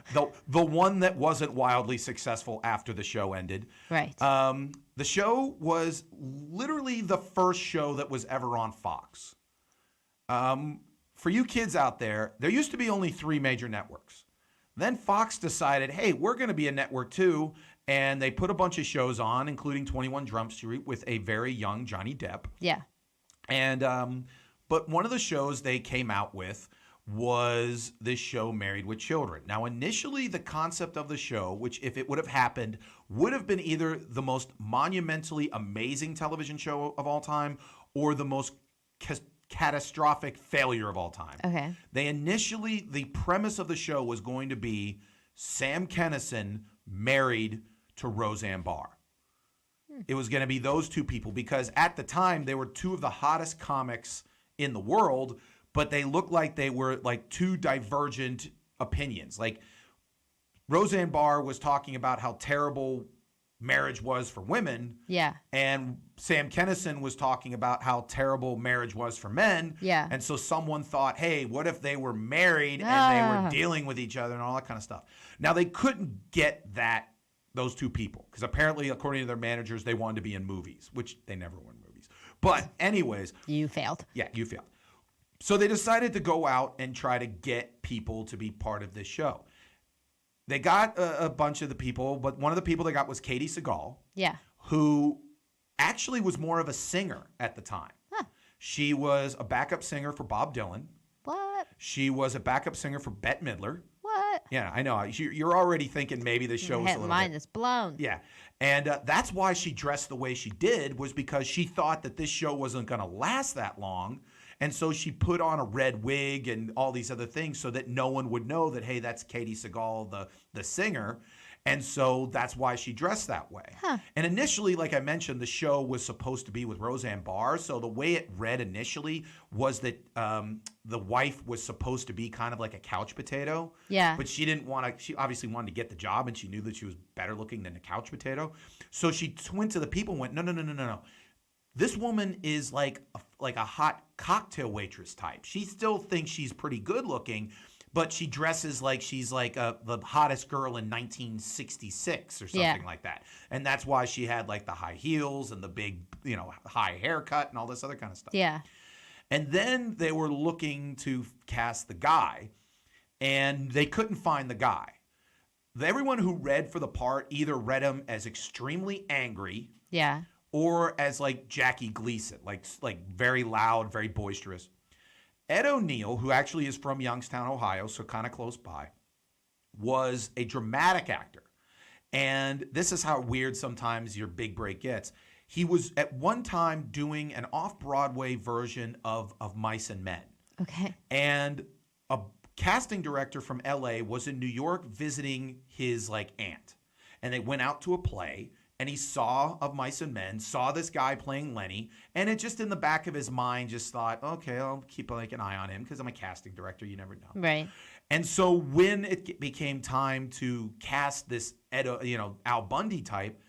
the one that wasn't wildly successful after the show ended. Right. The show was literally the first show that was ever on Fox. For you kids out there used to be only 3 major networks. Then Fox decided, hey, we're going to be a network too, and they put a bunch of shows on, including 21 Jump Street with a very young Johnny Depp. Yeah. And but one of the shows they came out with was this show Married with Children. Now, initially, the concept of the show, which if it would have happened, would have been either the most monumentally amazing television show of all time or the most catastrophic failure of all time. Okay. The premise of the show was going to be Sam Kinison married to Roseanne Barr. It was going to be those two people because at the time, they were 2 of the hottest comics in the world, but they looked like they were like 2 divergent opinions. Like Roseanne Barr was talking about how terrible marriage was for women. Yeah. And Sam Kinison was talking about how terrible marriage was for men. Yeah. And so someone thought, hey, what if they were married and they were dealing with each other and all that kind of stuff. Now they couldn't get those 2 people because apparently, according to their managers, they wanted to be in movies, which they never were in movies. But anyways. You failed. Yeah, you failed. So they decided to go out and try to get people to be part of this show. They got a bunch of the people, but one of the people they got was Katie Seagal. Yeah. Who actually was more of a singer at the time. Huh. She was a backup singer for Bob Dylan. What? She was a backup singer for Bette Midler. What? Yeah, I know. You're already thinking maybe this show was a little Mine bit. is blown. Yeah. And that's why she dressed the way she did, was because she thought that this show wasn't going to last that long. And so she put on a red wig and all these other things so that no one would know that, hey, that's Katie Seagal, the singer. And so that's why she dressed that way. Huh. And initially, like I mentioned, the show was supposed to be with Roseanne Barr. So the way it read initially was that the wife was supposed to be kind of like a couch potato. Yeah. But she didn't want to, she obviously wanted to get the job, and she knew that she was better looking than a couch potato. So she went to the people and went, no. This woman is like a hot cocktail waitress type. She still thinks she's pretty good looking, but she dresses like she's like the hottest girl in 1966 or something like that. And that's why she had like the high heels and the big, high haircut and all this other kind of stuff. Yeah. And then they were looking to cast the guy, and they couldn't find the guy. Everyone who read for the part either read him as extremely angry, Yeah. or as like Jackie Gleason, like very loud, very boisterous. Ed O'Neill, who actually is from Youngstown, Ohio, so kind of close by, was a dramatic actor. And this is how weird sometimes your big break gets. He was at one time doing an off-Broadway version of Mice and Men. Okay. And a casting director from LA was in New York visiting his like aunt. And they went out to a play, and he saw Of Mice and Men, saw this guy playing Lenny, and it just in the back of his mind just thought, okay, I'll keep like an eye on him because I'm a casting director. You never know. Right. And so when it became time to cast this Al Bundy type,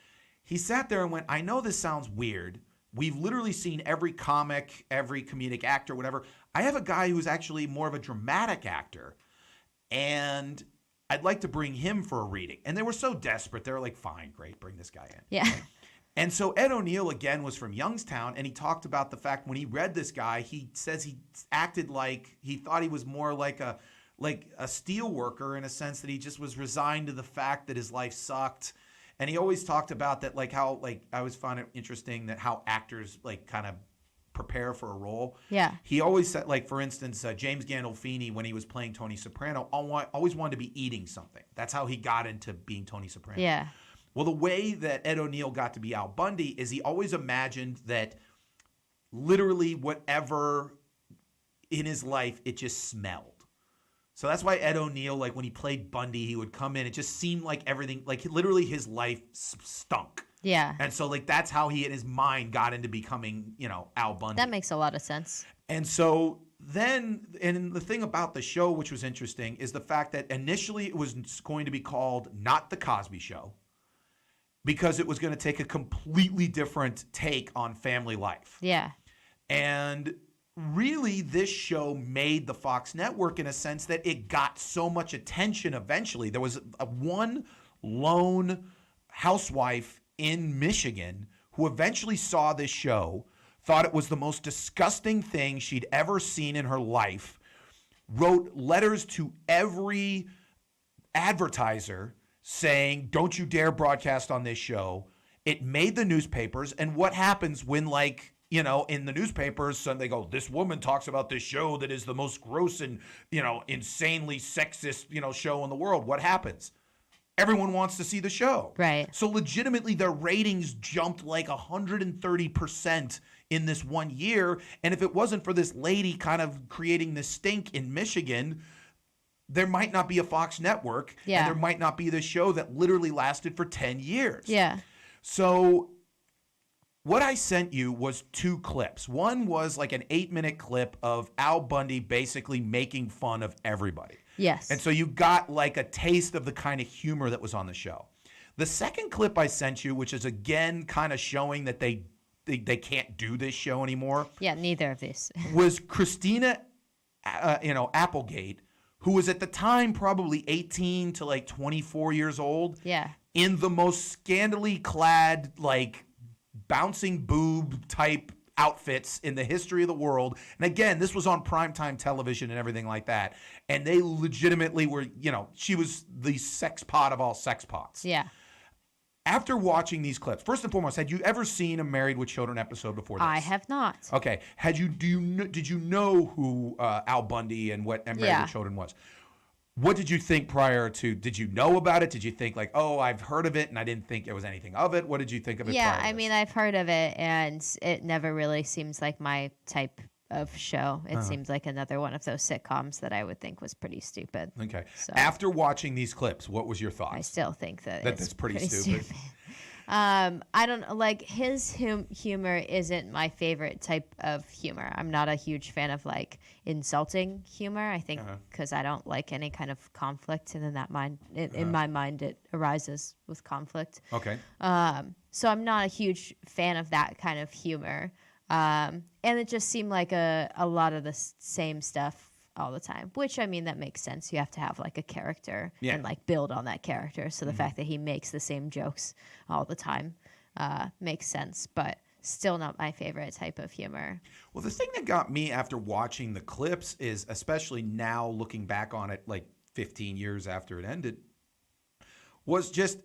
he sat there and went, I know this sounds weird. We've literally seen every comic, every comedic actor, whatever. I have a guy who's actually more of a dramatic actor, and I'd like to bring him for a reading. And they were so desperate. They were like, fine, great, bring this guy in. Yeah. And so Ed O'Neill, again, was from Youngstown, and he talked about the fact when he read this guy, he says he acted like he thought he was more like a steel worker, in a sense that he just was resigned to the fact that his life sucked. And he always talked about that, like how, like, I always found it interesting that how actors like kind of prepare for a role. Yeah. He always said, like, for instance, James Gandolfini, when he was playing Tony Soprano, always wanted to be eating something. That's how he got into being Tony Soprano. Yeah. Well, the way that Ed O'Neill got to be Al Bundy is he always imagined that literally whatever in his life, it just smelled. So that's why Ed O'Neill, like when he played Bundy, he would come in. It just seemed like everything, like literally his life stunk. Yeah. And so like that's how he in his mind got into becoming, Al Bundy. That makes a lot of sense. And so then, and the thing about the show, which was interesting, is the fact that initially it was going to be called Not the Cosby Show, because it was going to take a completely different take on family life. Yeah. And really, this show made the Fox network in a sense that it got so much attention eventually. There was one lone housewife in Michigan who eventually saw this show, thought it was the most disgusting thing she'd ever seen in her life, wrote letters to every advertiser saying, don't you dare broadcast on this show. It made the newspapers. And what happens when, like, in the newspapers, and they go, this woman talks about this show that is the most gross and, insanely sexist, show in the world. What happens? Everyone wants to see the show. Right. So legitimately, their ratings jumped like 130% in this 1 year. And if it wasn't for this lady kind of creating this stink in Michigan, there might not be a Fox network. Yeah. And there might not be this show that literally lasted for 10 years. Yeah. So what I sent you was 2 clips. One was like an 8-minute clip of Al Bundy basically making fun of everybody. Yes. And so you got like a taste of the kind of humor that was on the show. The second clip I sent you, which is again kind of showing that they can't do this show anymore. Yeah, neither of these. Was Christina, Applegate, who was at the time probably 18 to like 24 years old. Yeah. In the most scantily clad, like, bouncing boob type outfits in the history of the world. And again, this was on primetime television and everything like that. And they legitimately were, she was the sex pot of all sex pots. Yeah. After watching these clips, first and foremost, had you ever seen a Married with Children episode before this? I have not. Okay. Did you know who Al Bundy and what Married with Children was? What did you think prior to, did you know about it? Did you think like, oh, I've heard of it and I didn't think there was anything of it? What did you think of it prior to I this? mean, I've heard of it and it never really seems like my type of show. It seems like another one of those sitcoms that I would think was pretty stupid. Okay. So After watching these clips, what was your thoughts? I still think that That's pretty stupid. I don't like his humor isn't my favorite type of humor. I'm not a huge fan of like insulting humor. I think because I don't like any kind of conflict, and in my mind it arises with conflict. Okay. So I'm not a huge fan of that kind of humor. And it just seemed like a lot of the same stuff all the time, which I mean, that makes sense. You have to have like a character and like build on that character. So the fact that he makes the same jokes all the time makes sense, but still not my favorite type of humor. Well, the thing that got me after watching the clips is, especially now looking back on it like 15 years after it ended, was just,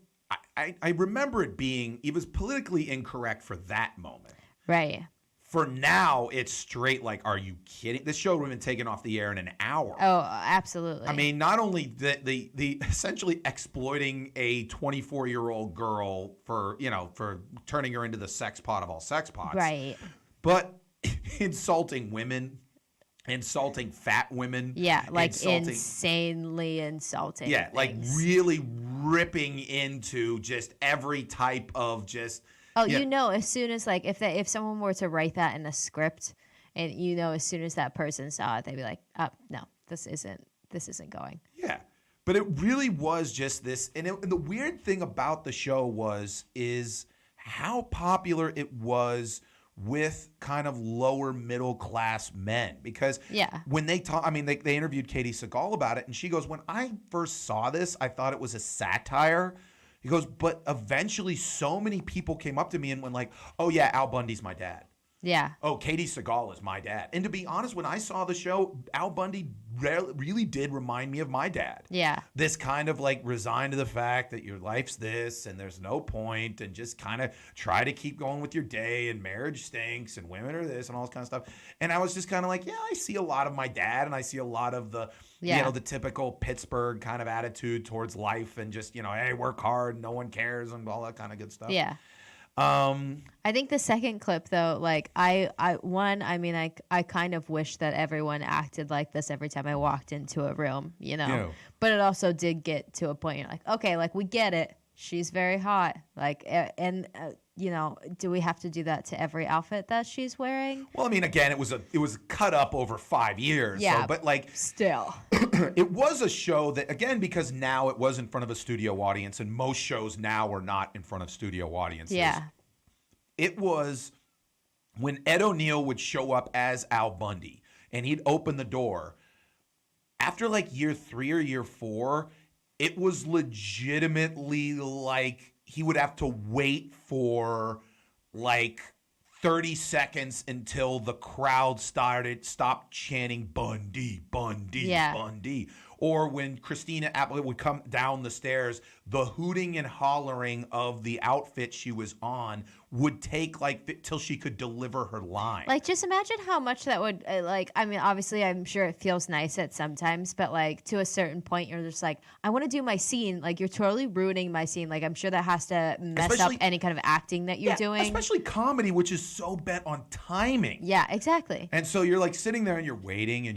I remember it was politically incorrect for that moment. Right. For now, it's straight like, are you kidding? This show would have been taken off the air in an hour. Oh, absolutely. I mean, not only the essentially exploiting a 24-year-old girl for turning her into the sex pot of all sex pots. Right. But insulting women, insulting fat women. Yeah, like insanely insulting. Yeah, like really ripping into just every type of just... Oh, as soon as like if someone were to write that in a script, and as soon as that person saw it, they'd be like, "Oh, no, this isn't going." Yeah, but it really was just this, and the weird thing about the show is how popular it was with kind of lower middle class men, because when they talk, I mean, they interviewed Katie Sagal about it, and she goes, "When I first saw this, I thought it was a satire." He goes, but eventually so many people came up to me and went like, oh, yeah, Al Bundy's my dad. Yeah. Oh, Katie Sagal is my dad. And to be honest, when I saw the show, Al Bundy really did remind me of my dad. Yeah. This kind of like resigned to the fact that your life's this and there's no point, and just kind of try to keep going with your day, and marriage stinks and women are this and all this kind of stuff. And I was just kind of like, yeah, I see a lot of my dad, and I see a lot of the the typical Pittsburgh kind of attitude towards life, and just, hey, work hard, no one cares, and all that kind of good stuff. Yeah. I think the second clip though, like I kind of wish that everyone acted like this every time I walked into a room, but it also did get to a point you're like, okay, like we get it. She's very hot. Like, do we have to do that to every outfit that she's wearing? Well, I mean, again, it was cut up over 5 years. Yeah. So, but like still, it was a show that, again, because now it was in front of a studio audience, and most shows now are not in front of studio audiences. Yeah. It was when Ed O'Neill would show up as Al Bundy and he'd open the door. After like year 3 or year 4, it was legitimately like he would have to wait for like 30 seconds until the crowd stopped chanting Bundy, Bundy, Bundy. Or when Christina Applegate would come down the stairs, the hooting and hollering of the outfit she was on would take like till she could deliver her line. Like, just imagine how much that would I mean, obviously I'm sure it feels nice at sometimes, but like to a certain point you're just like, I want to do my scene. Like, you're totally ruining my scene. Like, I'm sure that has to mess up any kind of acting that you're doing. Especially comedy, which is so bent on timing. Yeah, exactly. And so you're like sitting there and you're waiting.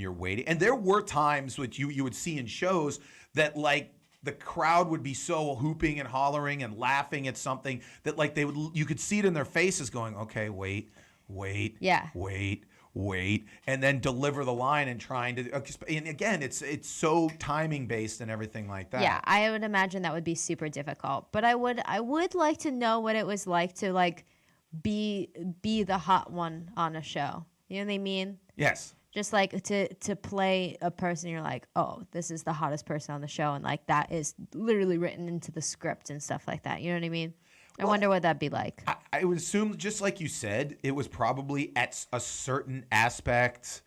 And there were times which you would see in shows that like the crowd would be so hooping and hollering and laughing at something that like you could see it in their faces going, okay, wait, yeah, wait, and then deliver the line and trying to, and again, it's so timing based and everything like that. Yeah, I would imagine that would be super difficult. But I would like to know what it was like to like be the hot one on a show. You know what I mean? Yes. Just like to play a person, you're like, oh, this is the hottest person on the show, and like that is literally written into the script and stuff like that. You know what I mean? I wonder what that'd be like. I would assume, just like you said, it was probably at a certain aspect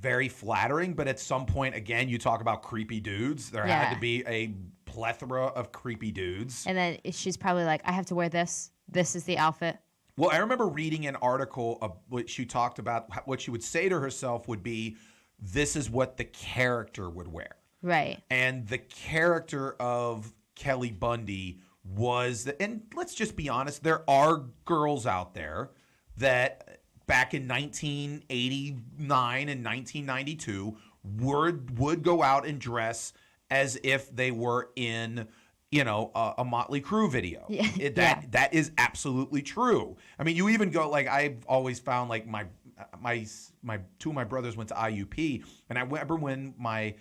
very flattering, but at some point, again, you talk about creepy dudes. There had to be a plethora of creepy dudes. And then she's probably like, I have to wear this. This is the outfit. Well, I remember reading an article of what she talked about. What she would say to herself would be, this is what the character would wear. Right. And the character of Kelly Bundy was, and let's just be honest, there are girls out there that back in 1989 and 1992 would go out and dress as if they were in, you know, a Motley Crue video. That is absolutely true. I mean, you even go, like, I've always found, like, my two of my brothers went to IUP, and I remember when I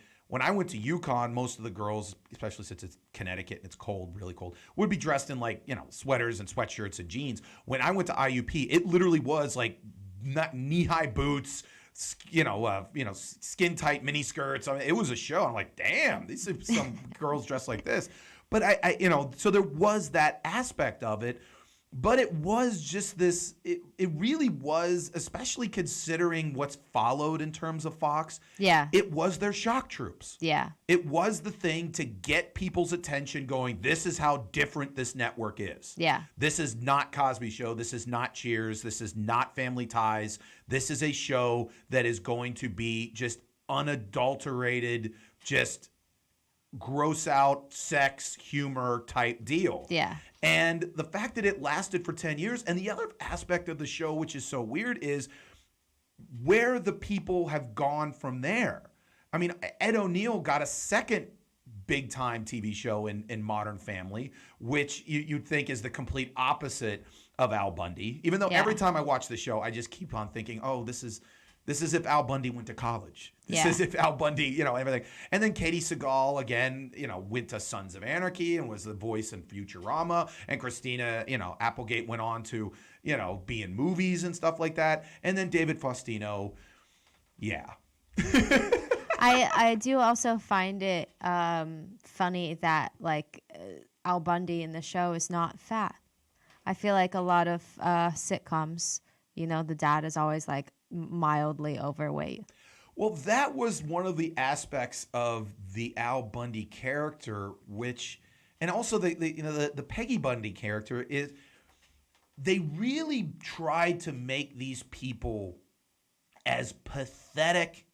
went to UConn, most of the girls, especially since it's Connecticut and it's cold, really cold, would be dressed in, like, you know, sweaters and sweatshirts and jeans. When I went to IUP, it literally was like knee-high boots, you know, skin tight mini skirts. I mean, it was a show. I'm like, damn, these are some girls dressed like this. But I, you know, so there was that aspect of it. But it was just this, it really was, especially considering what's followed in terms of Fox. Yeah. It was their shock troops. Yeah. It was the thing to get people's attention going, this is how different this network is. Yeah. This is not Cosby Show. This is not Cheers. This is not Family Ties. This is a show that is going to be just unadulterated, just gross out sex humor type deal. Yeah. And the fact that it lasted for 10 years, and the other aspect of the show, which is so weird, is where the people have gone from there. I mean, Ed O'Neill got a second big-time TV show in Modern Family, which you'd think is the complete opposite of Al Bundy. Even though every time I watch the show, I just keep on thinking, oh, this is if Al Bundy went to college. This is if Al Bundy, you know, everything. And then Katie Seagal, again, you know, went to Sons of Anarchy and was the voice in Futurama. And Christina, you know, Applegate went on to, you know, be in movies and stuff like that. And then David Faustino, yeah. I do also find it funny that, like, Al Bundy in the show is not fat. I feel like a lot of sitcoms, you know, the dad is always, like, mildly overweight. Well, that was one of the aspects of the Al Bundy character, which, and also the Peggy Bundy character, is they really tried to make these people as pathetic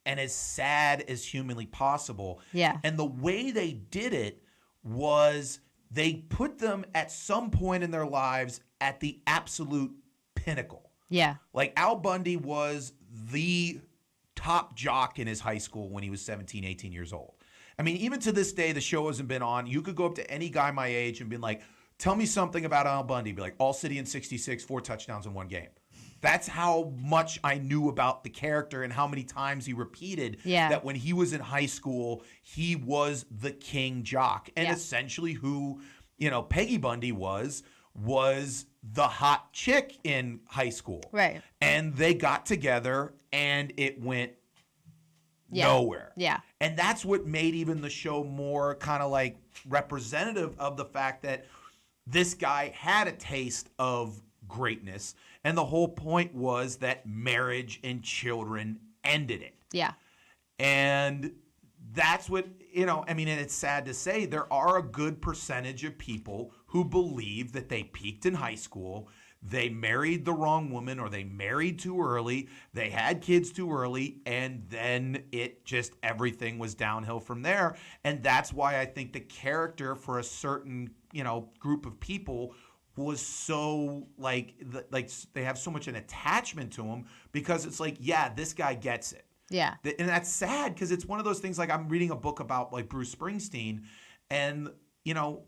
and as sad as humanly possible. Yeah. And the way they did it was they put them at some point in their lives at the absolute pinnacle. Yeah. Like Al Bundy was the top jock in his high school when he was 17, 18 years old. I mean, even to this day, the show hasn't been on. You could go up to any guy my age and be like, tell me something about Al Bundy. Be like, all city in 66, 4 touchdowns in 1 game. That's how much I knew about the character and how many times he repeated that when he was in high school, he was the king jock. And essentially who, you know, Peggy Bundy was the hot chick in high school. Right. And they got together and it went nowhere. Yeah. And that's what made even the show more kind of like representative of the fact that this guy had a taste of greatness. And the whole point was that marriage and children ended it. Yeah. And that's what, you know, I mean, and it's sad to say there are a good percentage of people who believe that they peaked in high school, they married the wrong woman, or they married too early, they had kids too early, and then it just, everything was downhill from there. And that's why I think the character for a certain, you know, group of people was so like they have so much an attachment to him, because it's like, yeah, this guy gets it. Yeah. And that's sad, because it's one of those things, like I'm reading a book about like Bruce Springsteen, and, you know,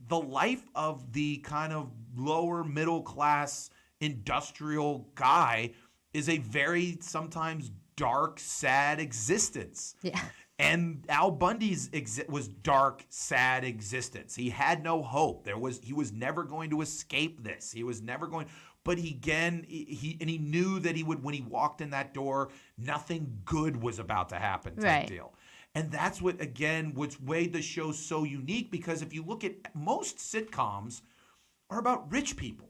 the life of the kind of lower middle class industrial guy is a very sometimes dark, sad existence. Yeah. And Al Bundy's was dark, sad existence. He had no hope. He was never going to escape this. He was never going. But he knew that he would, when he walked in that door, nothing good was about to happen type deal. And that's what, again, what's made the show so unique, because if you look at most sitcoms are about rich people.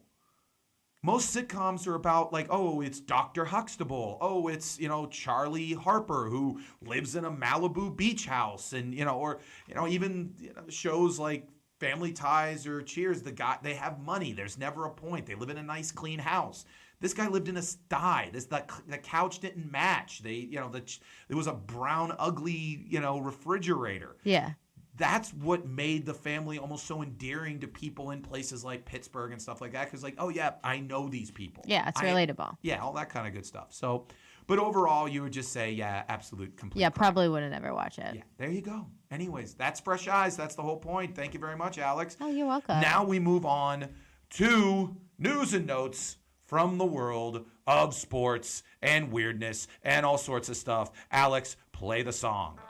Most sitcoms are about, like, oh, it's Dr. Huxtable. Oh, it's, you know, Charlie Harper, who lives in a Malibu beach house. And, you know, or, you know, even, you know, shows like Family Ties or Cheers, they have money. There's never a point. They live in a nice, clean house. This guy lived in a sty. The couch didn't match. There was a brown, ugly, you know, refrigerator. Yeah. that's what made the family almost so endearing to people in places like Pittsburgh and stuff like that. Because like, oh yeah, I know these people. Yeah, it's relatable. Yeah, all that kind of good stuff. So, but overall, you would just say, yeah, absolute complete. Yeah, crap. probably wouldn't ever watch it. Yeah, there you go. Anyways, that's Fresh Eyes. That's the whole point. Thank you very much, Alex. Oh, you're welcome. Now we move on to news and notes from the world of sports and weirdness and all sorts of stuff. Alex, play the song.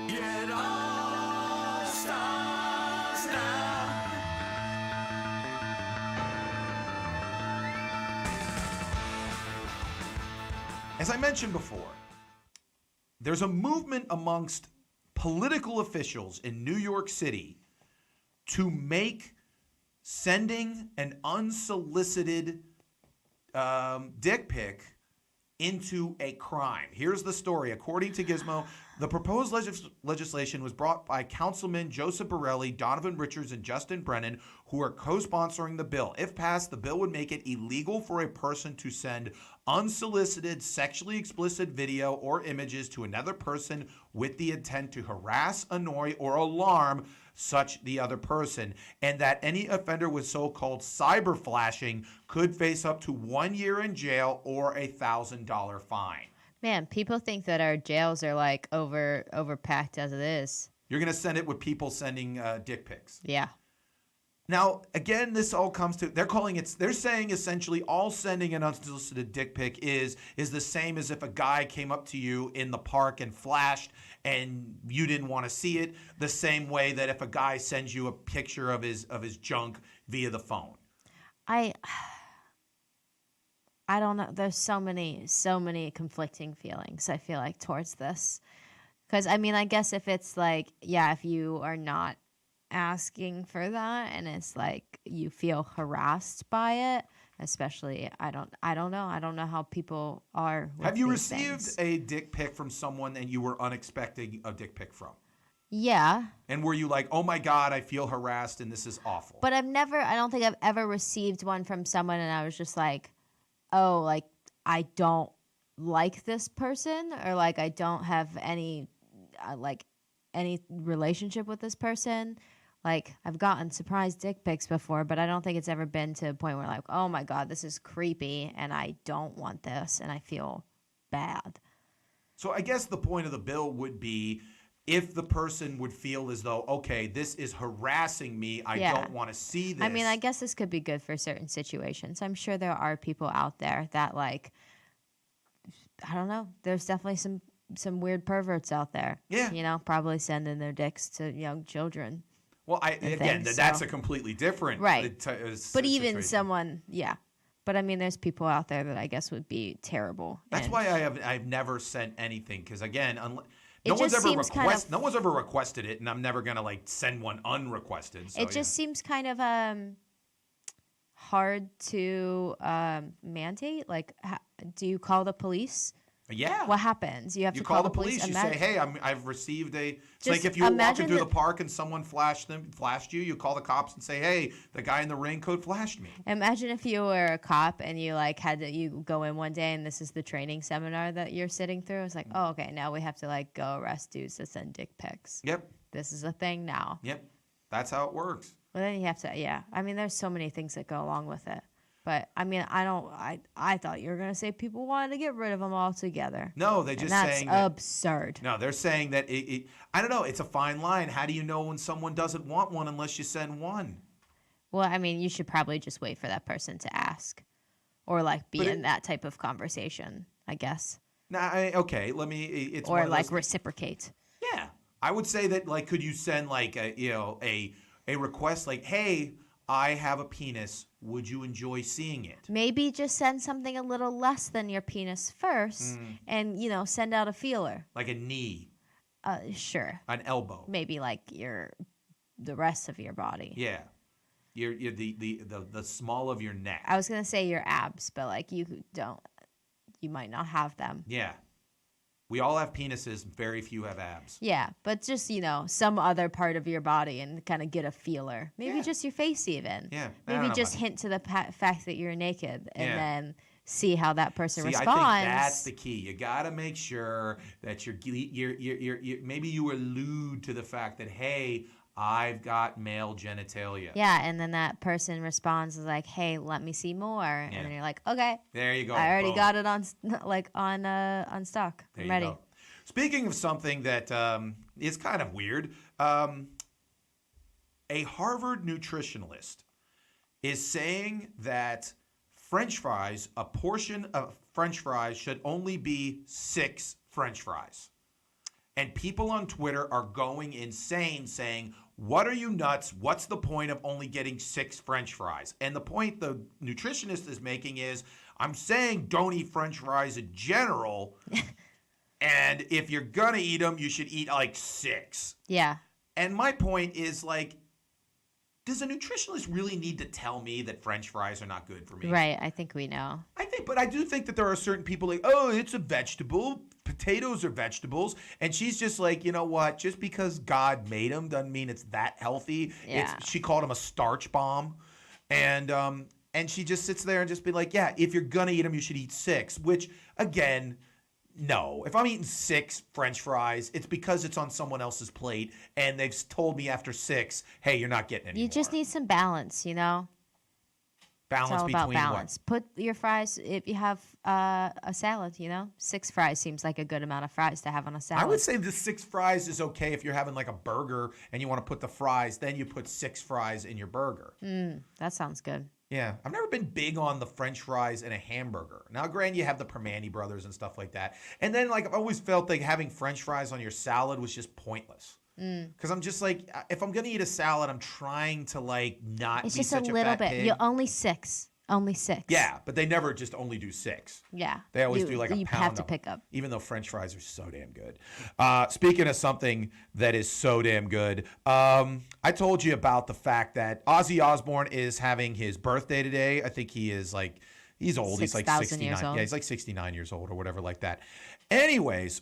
Get all stars now. As I mentioned before, there's a movement amongst political officials in New York City to make sending an unsolicited dick pic into a crime. Here's the story. According to Gizmo, the proposed legislation was brought by Councilman Joseph Borelli, Donovan Richards, and Justin Brennan, who are co-sponsoring the bill. If passed, the bill would make it illegal for a person to send unsolicited, sexually explicit video or images to another person with the intent to harass, annoy, or alarm such the other person, and that any offender with so-called cyber flashing could face up to 1 year in jail or $1,000 fine. Man, people think that our jails are like overpacked as it is. You're going to send it with people sending dick pics. Yeah. Now, again, this all comes to, they're saying essentially all sending an unsolicited dick pic is the same as if a guy came up to you in the park and flashed and you didn't want to see it, the same way that if a guy sends you a picture of his junk via the phone. I don't know. There's so many conflicting feelings, I feel like, towards this. Because, I mean, I guess if it's like, yeah, if you are not asking for that and it's like you feel harassed by it, especially, I don't know how people are with Have you these received things. a dick pic from someone and you were unexpecting a dick pic from? Yeah. And were you like, oh my God, I feel harassed and this is awful? But I don't think I've ever received one from someone and I was just like, oh, like, I don't like this person, or like I don't have any any relationship with this person. Like, I've gotten surprise dick pics before, but I don't think it's ever been to a point where like, oh my God, this is creepy and I don't want this and I feel bad. So I guess the point of the bill would be if the person would feel as though, okay, this is harassing me, I don't want to see this. I mean, I guess this could be good for certain situations. I'm sure there are people out there that like, I don't know, there's definitely some weird perverts out there. Yeah. You know, probably sending their dicks to young children. Well, that's a completely different right. But even situation. someone, yeah. But I mean, there's people out there that I guess would be terrible. That's why I've never sent anything, because again, no one's ever requested it, and I'm never gonna like send one unrequested. So, it just seems kind of hard to mandate. Like, do you call the police? Yeah. What happens? You have to call the police. You say, "Hey, I've received a." It's Just like if you were walking imagine through the park and someone flashed you. You call the cops and say, "Hey, the guy in the raincoat flashed me." Imagine if you were a cop and you like you go in one day and this is the training seminar that you're sitting through. It's like, oh, okay, now we have to like go arrest dudes that send dick pics. Yep. This is a thing now. Yep. That's how it works. Well, then you have to, yeah. I mean, there's so many things that go along with it. But I mean, I thought you were gonna say people wanted to get rid of them altogether. No, they're just saying that's absurd. No, they're saying that I don't know. It's a fine line. How do you know when someone doesn't want one unless you send one? Well, I mean, you should probably just wait for that person to ask, or like be in that type of conversation, I guess. Okay. Let me. It's or like reciprocate. Yeah, I would say that. Like, could you send like a request like, hey, I have a penis. Would you enjoy seeing it? Maybe just send something a little less than your penis first, and send out a feeler. Like a knee. Sure. An elbow. Maybe like the rest of your body. Yeah. You're the small of your neck. I was gonna say your abs, but like you might not have them. Yeah. We all have penises. Very few have abs. Yeah, but just, some other part of your body and kind of get a feeler. Maybe just your face even. Yeah. Maybe just hint to the fact that you're naked and then see how that person responds. I think that's the key. You got to make sure that you're maybe you allude to the fact that, hey, I've got male genitalia. Yeah, and then that person responds like, "Hey, let me see more," and then you're like, "Okay, there you go. I already got it on stock. I'm ready." Go. Speaking of something that is kind of weird, a Harvard nutritionalist is saying that French fries, a portion of French fries should only be 6 French fries. And people on Twitter are going insane saying, what are you nuts? What's the point of only getting 6 French fries? And the point the nutritionist is making is, I'm saying don't eat French fries in general. And if you're going to eat them, you should eat like 6. Yeah. And my point is like, does a nutritionist really need to tell me that French fries are not good for me? Right. I think we know. But I do think that there are certain people like, oh, it's a vegetable. Potatoes are vegetables. And she's just like, you know what? Just because God made them doesn't mean it's that healthy. Yeah. She called them a starch bomb. And she just sits there and just be like, yeah, if you're going to eat them, you should eat 6. Which, again, no. If I'm eating 6 French fries, it's because it's on someone else's plate. And they've told me after 6, hey, you're not getting any You more. just need some balance, you know? Balance it's all between about balance. what? Put your fries, if you have a salad, you know? 6 fries seems like a good amount of fries to have on a salad. I would say the 6 fries is okay if you're having like a burger and you want to put the fries, then you put 6 fries in your burger. That sounds good. Yeah. I've never been big on the French fries in a hamburger. Now, granted, you have the Permani brothers and stuff like that. And then, like, I've always felt like having French fries on your salad was just pointless. Because I'm just like, if I'm going to eat a salad, I'm trying to, like, not It's be just such a a little fat bit. pig. You only 6. Only 6. Yeah, but they never just only do 6. Yeah. They always do like a you pound. have to of them, pick up. even though French fries are so damn good. Speaking of something that is so damn good, I told you about the fact that Ozzy Osbourne is having his birthday today. I think he is like, he's old. He's like 6,000 69. years old. Yeah, he's like 69 years old or whatever like that. Anyways,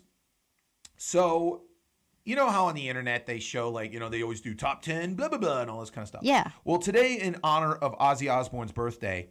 so you know how on the internet they show like, you know, they always do top 10, blah, blah, blah, and all this kind of stuff. Yeah. Well, today in honor of Ozzy Osbourne's birthday,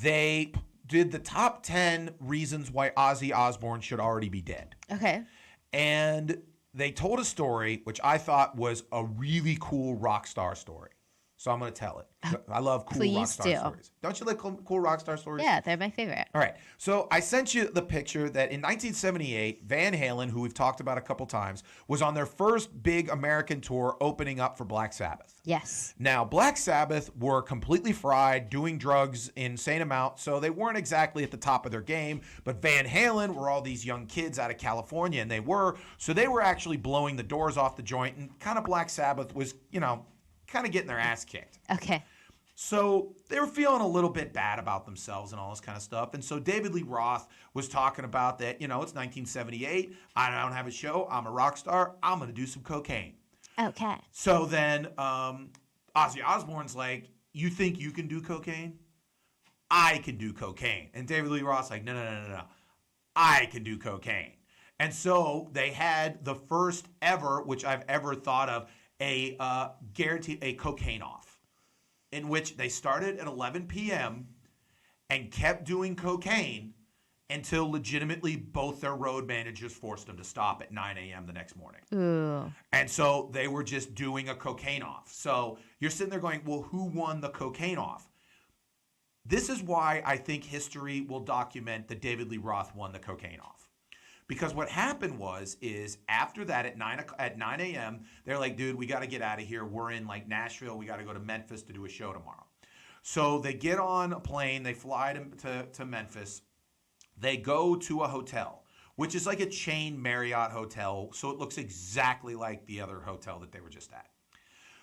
they did the top 10 reasons why Ozzy Osbourne should already be dead. Okay. And they told a story, which I thought was a really cool rock star story. So I'm going to tell it. I love cool rock star stories. Don't you like cool rock star stories? Yeah, they're my favorite. All right. So I sent you the picture that in 1978, Van Halen, who we've talked about a couple times, was on their first big American tour opening up for Black Sabbath. Yes. Now, Black Sabbath were completely fried, doing drugs in insane amounts, so they weren't exactly at the top of their game. But Van Halen were all these young kids out of California, and they were. So they were actually blowing the doors off the joint, and kind of Black Sabbath was, you know, kind of getting their ass kicked. Okay. So they were feeling a little bit bad about themselves and all this kind of stuff. And so David Lee Roth was talking about that, you know, it's 1978. I don't have a show. I'm a rock star. I'm going to do some cocaine. Okay. So then Ozzy Osbourne's like, you think you can do cocaine? I can do cocaine. And David Lee Roth's like, no. I can do cocaine. And so they had the first ever, which I've ever thought of, a cocaine off, in which they started at 11 p.m. and kept doing cocaine until legitimately both their road managers forced them to stop at 9 a.m. the next morning. Ooh. And so they were just doing a cocaine off. So you're sitting there going, well, who won the cocaine off? This is why I think history will document that David Lee Roth won the cocaine off. Because what happened is after that at 9 a.m., they're like, dude, we got to get out of here. We're in like Nashville. We got to go to Memphis to do a show tomorrow. So they get on a plane. They fly to Memphis. They go to a hotel, which is like a chain Marriott hotel. So it looks exactly like the other hotel that they were just at.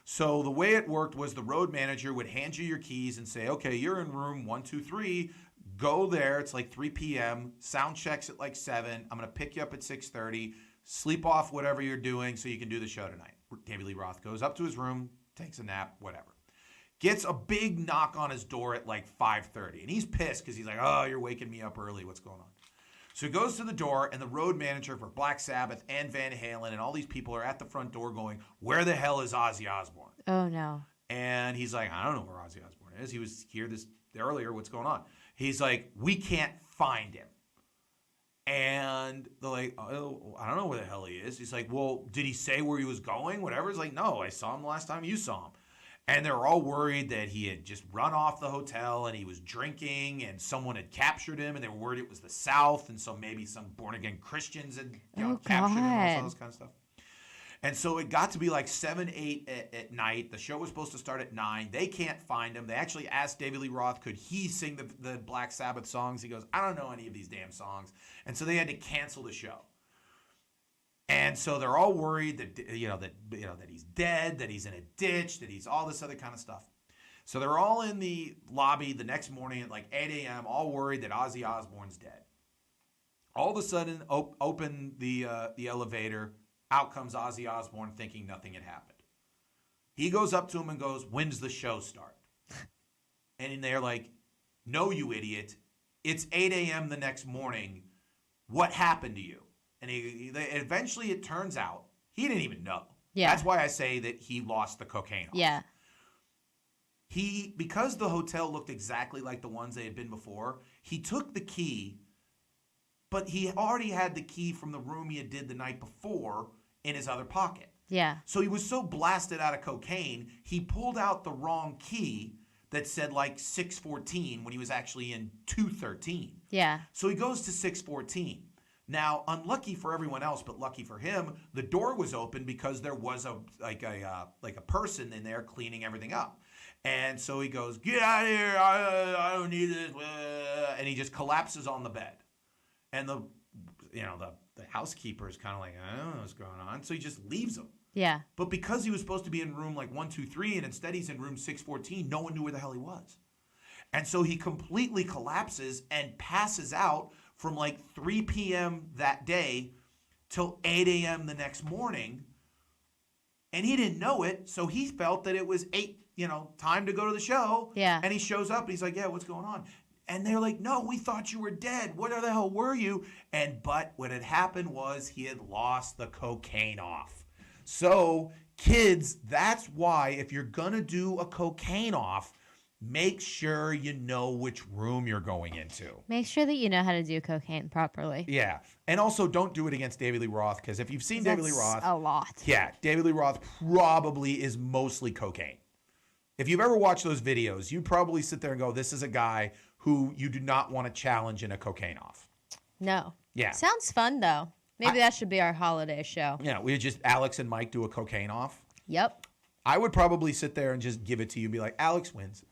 So the way it worked was the road manager would hand you your keys and say, okay, you're in room 123. Go there. It's like 3 p.m. Sound checks at like 7. I'm going to pick you up at 6:30. Sleep off whatever you're doing so you can do the show tonight. David Lee Roth goes up to his room, takes a nap, whatever. Gets a big knock on his door at like 5:30. And he's pissed because he's like, oh, you're waking me up early. What's going on? So he goes to the door, and the road manager for Black Sabbath and Van Halen and all these people are at the front door going, where the hell is Ozzy Osbourne? Oh, no. And he's like, I don't know where Ozzy Osbourne is. He was here this earlier. What's going on? He's like, we can't find him. And they're like, oh, I don't know where the hell he is. He's like, well, did he say where he was going? Whatever. He's like, no, I saw him the last time you saw him. And they're all worried that he had just run off the hotel and he was drinking and someone had captured him, and they were worried it was the South, and so maybe some born-again Christians had captured him and all this kind of stuff. And so it got to be like 7, 8 at night. The show was supposed to start at 9. They can't find him. They actually asked David Lee Roth, could he sing the Black Sabbath songs? He goes, I don't know any of these damn songs. And so they had to cancel the show. And so they're all worried that he's dead, that he's in a ditch, that he's all this other kind of stuff. So they're all in the lobby the next morning at like 8 a.m., all worried that Ozzy Osbourne's dead. All of a sudden, open the elevator. Out comes Ozzy Osbourne thinking nothing had happened. He goes up to him and goes, when's the show start? And they're like, no, you idiot. It's 8 a.m. the next morning. What happened to you? And eventually it turns out he didn't even know. Yeah. That's why I say that he lost the cocaine off. Yeah. Because the hotel looked exactly like the ones they had been before, he took the key, but he already had the key from the room he had did the night before in his other pocket. Yeah. So he was so blasted out of cocaine, he pulled out the wrong key that said like 614 when he was actually in 213. Yeah. So he goes to 614. Now, unlucky for everyone else, but lucky for him, the door was open because there was a person in there cleaning everything up. And so he goes, get out of here, I don't need this. And he just collapses on the bed. And the housekeeper is kind of like, I don't know what's going on. So he just leaves him. Yeah. But because he was supposed to be in room like 123 and instead he's in room 614, no one knew where the hell he was. And so he completely collapses and passes out from like 3 p.m. that day till 8 a.m. the next morning. And he didn't know it, so he felt that it was 8, time to go to the show. Yeah. And he shows up and he's like, yeah, what's going on? And they're like, no, we thought you were dead. What the hell were you? But what had happened was he had lost the cocaine off. So, kids, that's why if you're going to do a cocaine off, make sure you know which room you're going into. Make sure that you know how to do cocaine properly. Yeah. And also don't do it against David Lee Roth, because if you've seen David Lee Roth. A lot. Yeah. David Lee Roth probably is mostly cocaine. If you've ever watched those videos, you'd probably sit there and go, this is a guy who you do not want to challenge in a cocaine off. No. Yeah. Sounds fun, though. Maybe that should be our holiday show. Yeah, we just, Alex and Mike do a cocaine off. Yep. I would probably sit there and just give it to you and be like, Alex wins.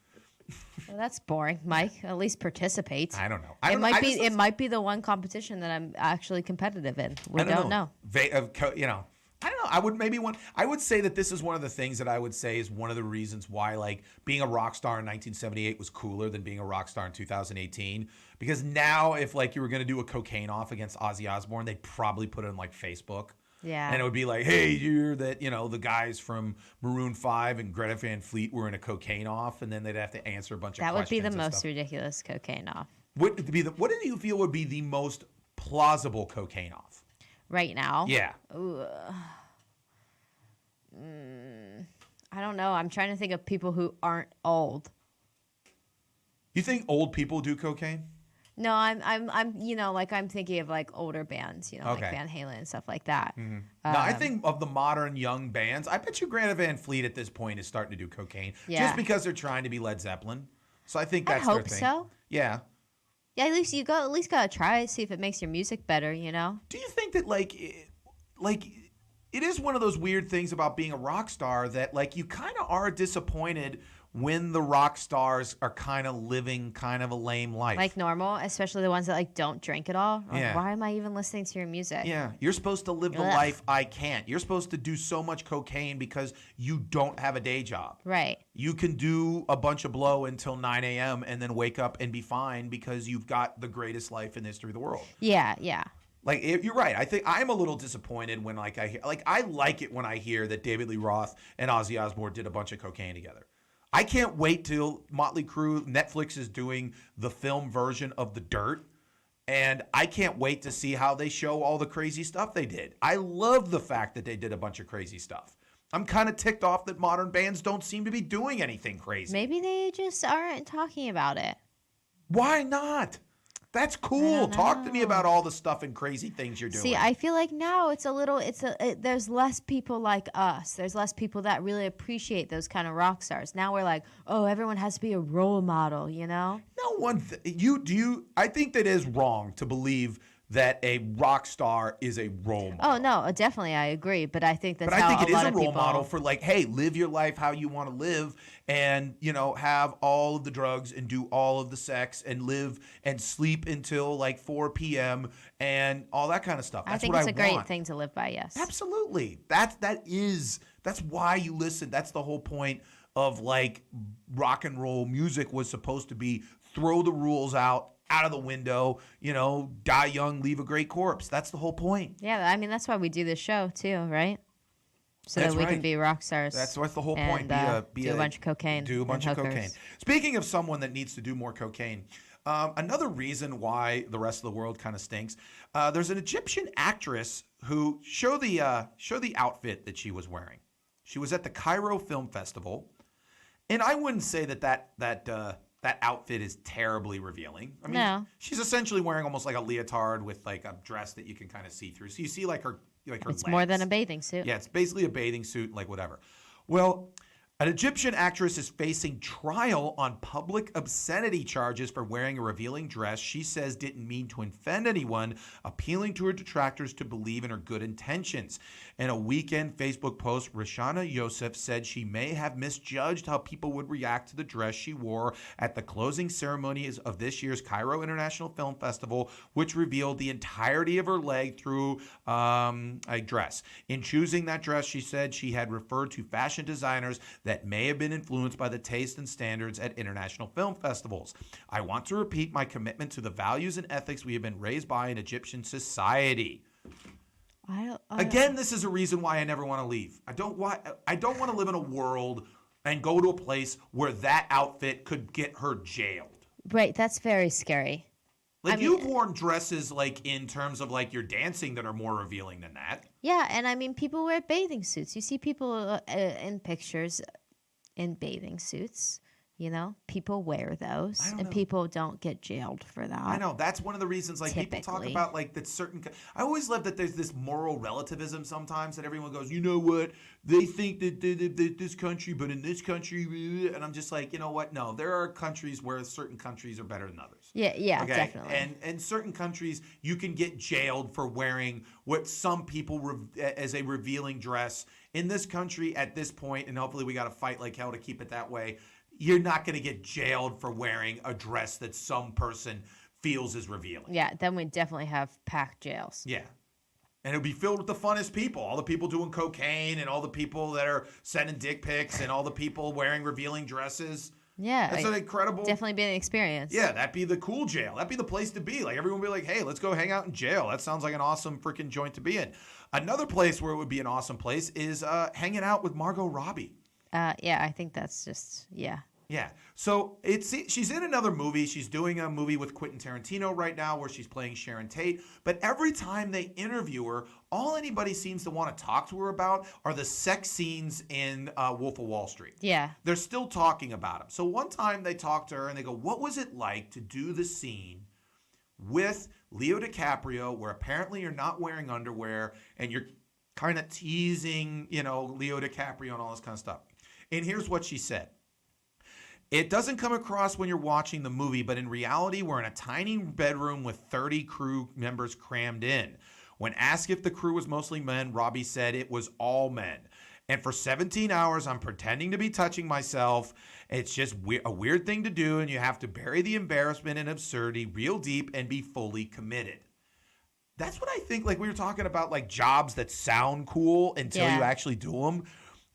Well, that's boring, Mike. At least participate. I don't know. It might be the one competition that I'm actually competitive in. We don't know. I don't know. I would say that this is one of the things that I would say is one of the reasons why like being a rock star in 1978 was cooler than being a rock star in 2018. Because now if like you were going to do a cocaine off against Ozzy Osbourne, they'd probably put it on like Facebook. Yeah. And it would be like, hey, you hear that, the guys from Maroon 5 and Greta Van Fleet were in a cocaine off, and then they'd have to answer a bunch of questions. That would be the most ridiculous cocaine off. What do you feel would be the most plausible cocaine off? Right now? Yeah. Ooh. I don't know. I'm trying to think of people who aren't old. You think old people do cocaine? No, I'm thinking of like older bands, like Van Halen and stuff like that. Mm-hmm. No, I think of the modern young bands. I bet you Greta Van Fleet at this point is starting to do cocaine, just because they're trying to be Led Zeppelin. So I think that's their thing. I hope so. Yeah. Yeah, at least gotta try it, see if it makes your music better. Do you think that it is one of those weird things about being a rock star that like you kind of are disappointed when the rock stars are kind of living kind of a lame life. Like normal, especially the ones that like don't drink at all. Like, yeah. Why am I even listening to your music? Yeah, you're supposed to live the life I can't. You're supposed to do so much cocaine because you don't have a day job. Right. You can do a bunch of blow until 9 a.m. and then wake up and be fine because you've got the greatest life in the history of the world. Yeah, yeah. Like, you're right. I think I'm a little disappointed when I hear, I like it when I hear that David Lee Roth and Ozzy Osbourne did a bunch of cocaine together. I can't wait till Motley Crue, Netflix is doing the film version of The Dirt, and I can't wait to see how they show all the crazy stuff they did. I love the fact that they did a bunch of crazy stuff. I'm kind of ticked off that modern bands don't seem to be doing anything crazy. Maybe they just aren't talking about it. Why not? That's cool. Talk to me about all the stuff and crazy things you're doing. See, I feel like now there's less people like us. There's less people that really appreciate those kind of rock stars. Now we're like, oh, everyone has to be a role model, you know? No one, I think that is wrong to believe that a rock star is a role model. Oh, no, definitely, I agree. But I think that's But I think it is a role people... model for like, hey, live your life how you want to live and, have all of the drugs and do all of the sex and live and sleep until like 4 p.m. and all that kind of stuff. That's I think what it's a great want. thing to live by, yes. Absolutely. That's why you listen. That's the whole point of like rock and roll music was supposed to be throw the rules out of the window, die young, leave a great corpse. That's the whole point. Yeah, I mean, that's why we do this show, too, right? So That's that we right. can be rock stars. That's the whole point. Do a bunch of cocaine. Do a bunch of hookers. cocaine. Speaking of someone that needs to do more cocaine, another reason why the rest of the world kind of stinks, there's an Egyptian actress who show the outfit that she was wearing. She was at the Cairo Film Festival, and I wouldn't say that outfit is terribly revealing. I mean, No. She's essentially wearing almost like a leotard with like a dress that you can kind of see through. So you see like her It's legs. more than a bathing suit. Yeah, it's basically a bathing suit, like whatever. Well, an Egyptian actress is facing trial on public obscenity charges for wearing a revealing dress she says didn't mean to offend anyone, appealing to her detractors to believe in her good intentions. In a weekend Facebook post, Rishana Yosef said she may have misjudged how people would react to the dress she wore at the closing ceremonies of this year's Cairo International Film Festival, which revealed the entirety of her leg through a dress. In choosing that dress, she said she had referred to fashion designers that may have been influenced by the taste and standards at international film festivals. I want to repeat my commitment to the values and ethics we have been raised by in Egyptian society. Again, this is a reason why I never want to leave. I don't want to live in a world and go to a place where that outfit could get her jailed. Right, that's very scary. Like, you've worn dresses, like, in terms of, like, your dancing that are more revealing than that. Yeah, and I mean, people wear bathing suits. You see people in pictures in bathing suits. People wear those, and people don't get jailed for that. I know. That's one of the reasons, like, people talk about, like, that certain... I always love that there's this moral relativism sometimes that everyone goes, you know what? They think that this country, but in this country... And I'm just like, you know what? No, there are countries where certain countries are better than others. Yeah, okay? Definitely. And certain countries, you can get jailed for wearing what some people as a revealing dress. In this country, at this point, and hopefully we got to fight like hell to keep it that way, you're not going to get jailed for wearing a dress that some person feels is revealing. Yeah, then we definitely have packed jails. Yeah. And it would be filled with the funnest people. All the people doing cocaine and all the people that are sending dick pics and all the people wearing revealing dresses. Yeah. That's an incredible... Definitely be an experience. Yeah, that'd be the cool jail. That'd be the place to be. Like, everyone would be like, hey, let's go hang out in jail. That sounds like an awesome freaking joint to be in. Another place where it would be an awesome place is hanging out with Margot Robbie. Yeah, I think that's just, yeah. Yeah. So she's in another movie. She's doing a movie with Quentin Tarantino right now where she's playing Sharon Tate. But every time they interview her, all anybody seems to want to talk to her about are the sex scenes in Wolf of Wall Street. Yeah. They're still talking about them. So one time they talk to her and they go, what was it like to do the scene with Leo DiCaprio where apparently you're not wearing underwear and you're kind of teasing, Leo DiCaprio and all this kind of stuff. And here's what she said. It doesn't come across when you're watching the movie, but in reality, we're in a tiny bedroom with 30 crew members crammed in. When asked if the crew was mostly men, Robbie said it was all men. And for 17 hours, I'm pretending to be touching myself. It's just a weird thing to do, and you have to bury the embarrassment and absurdity real deep and be fully committed. That's what I think, like we were talking about, like jobs that sound cool until you actually do them.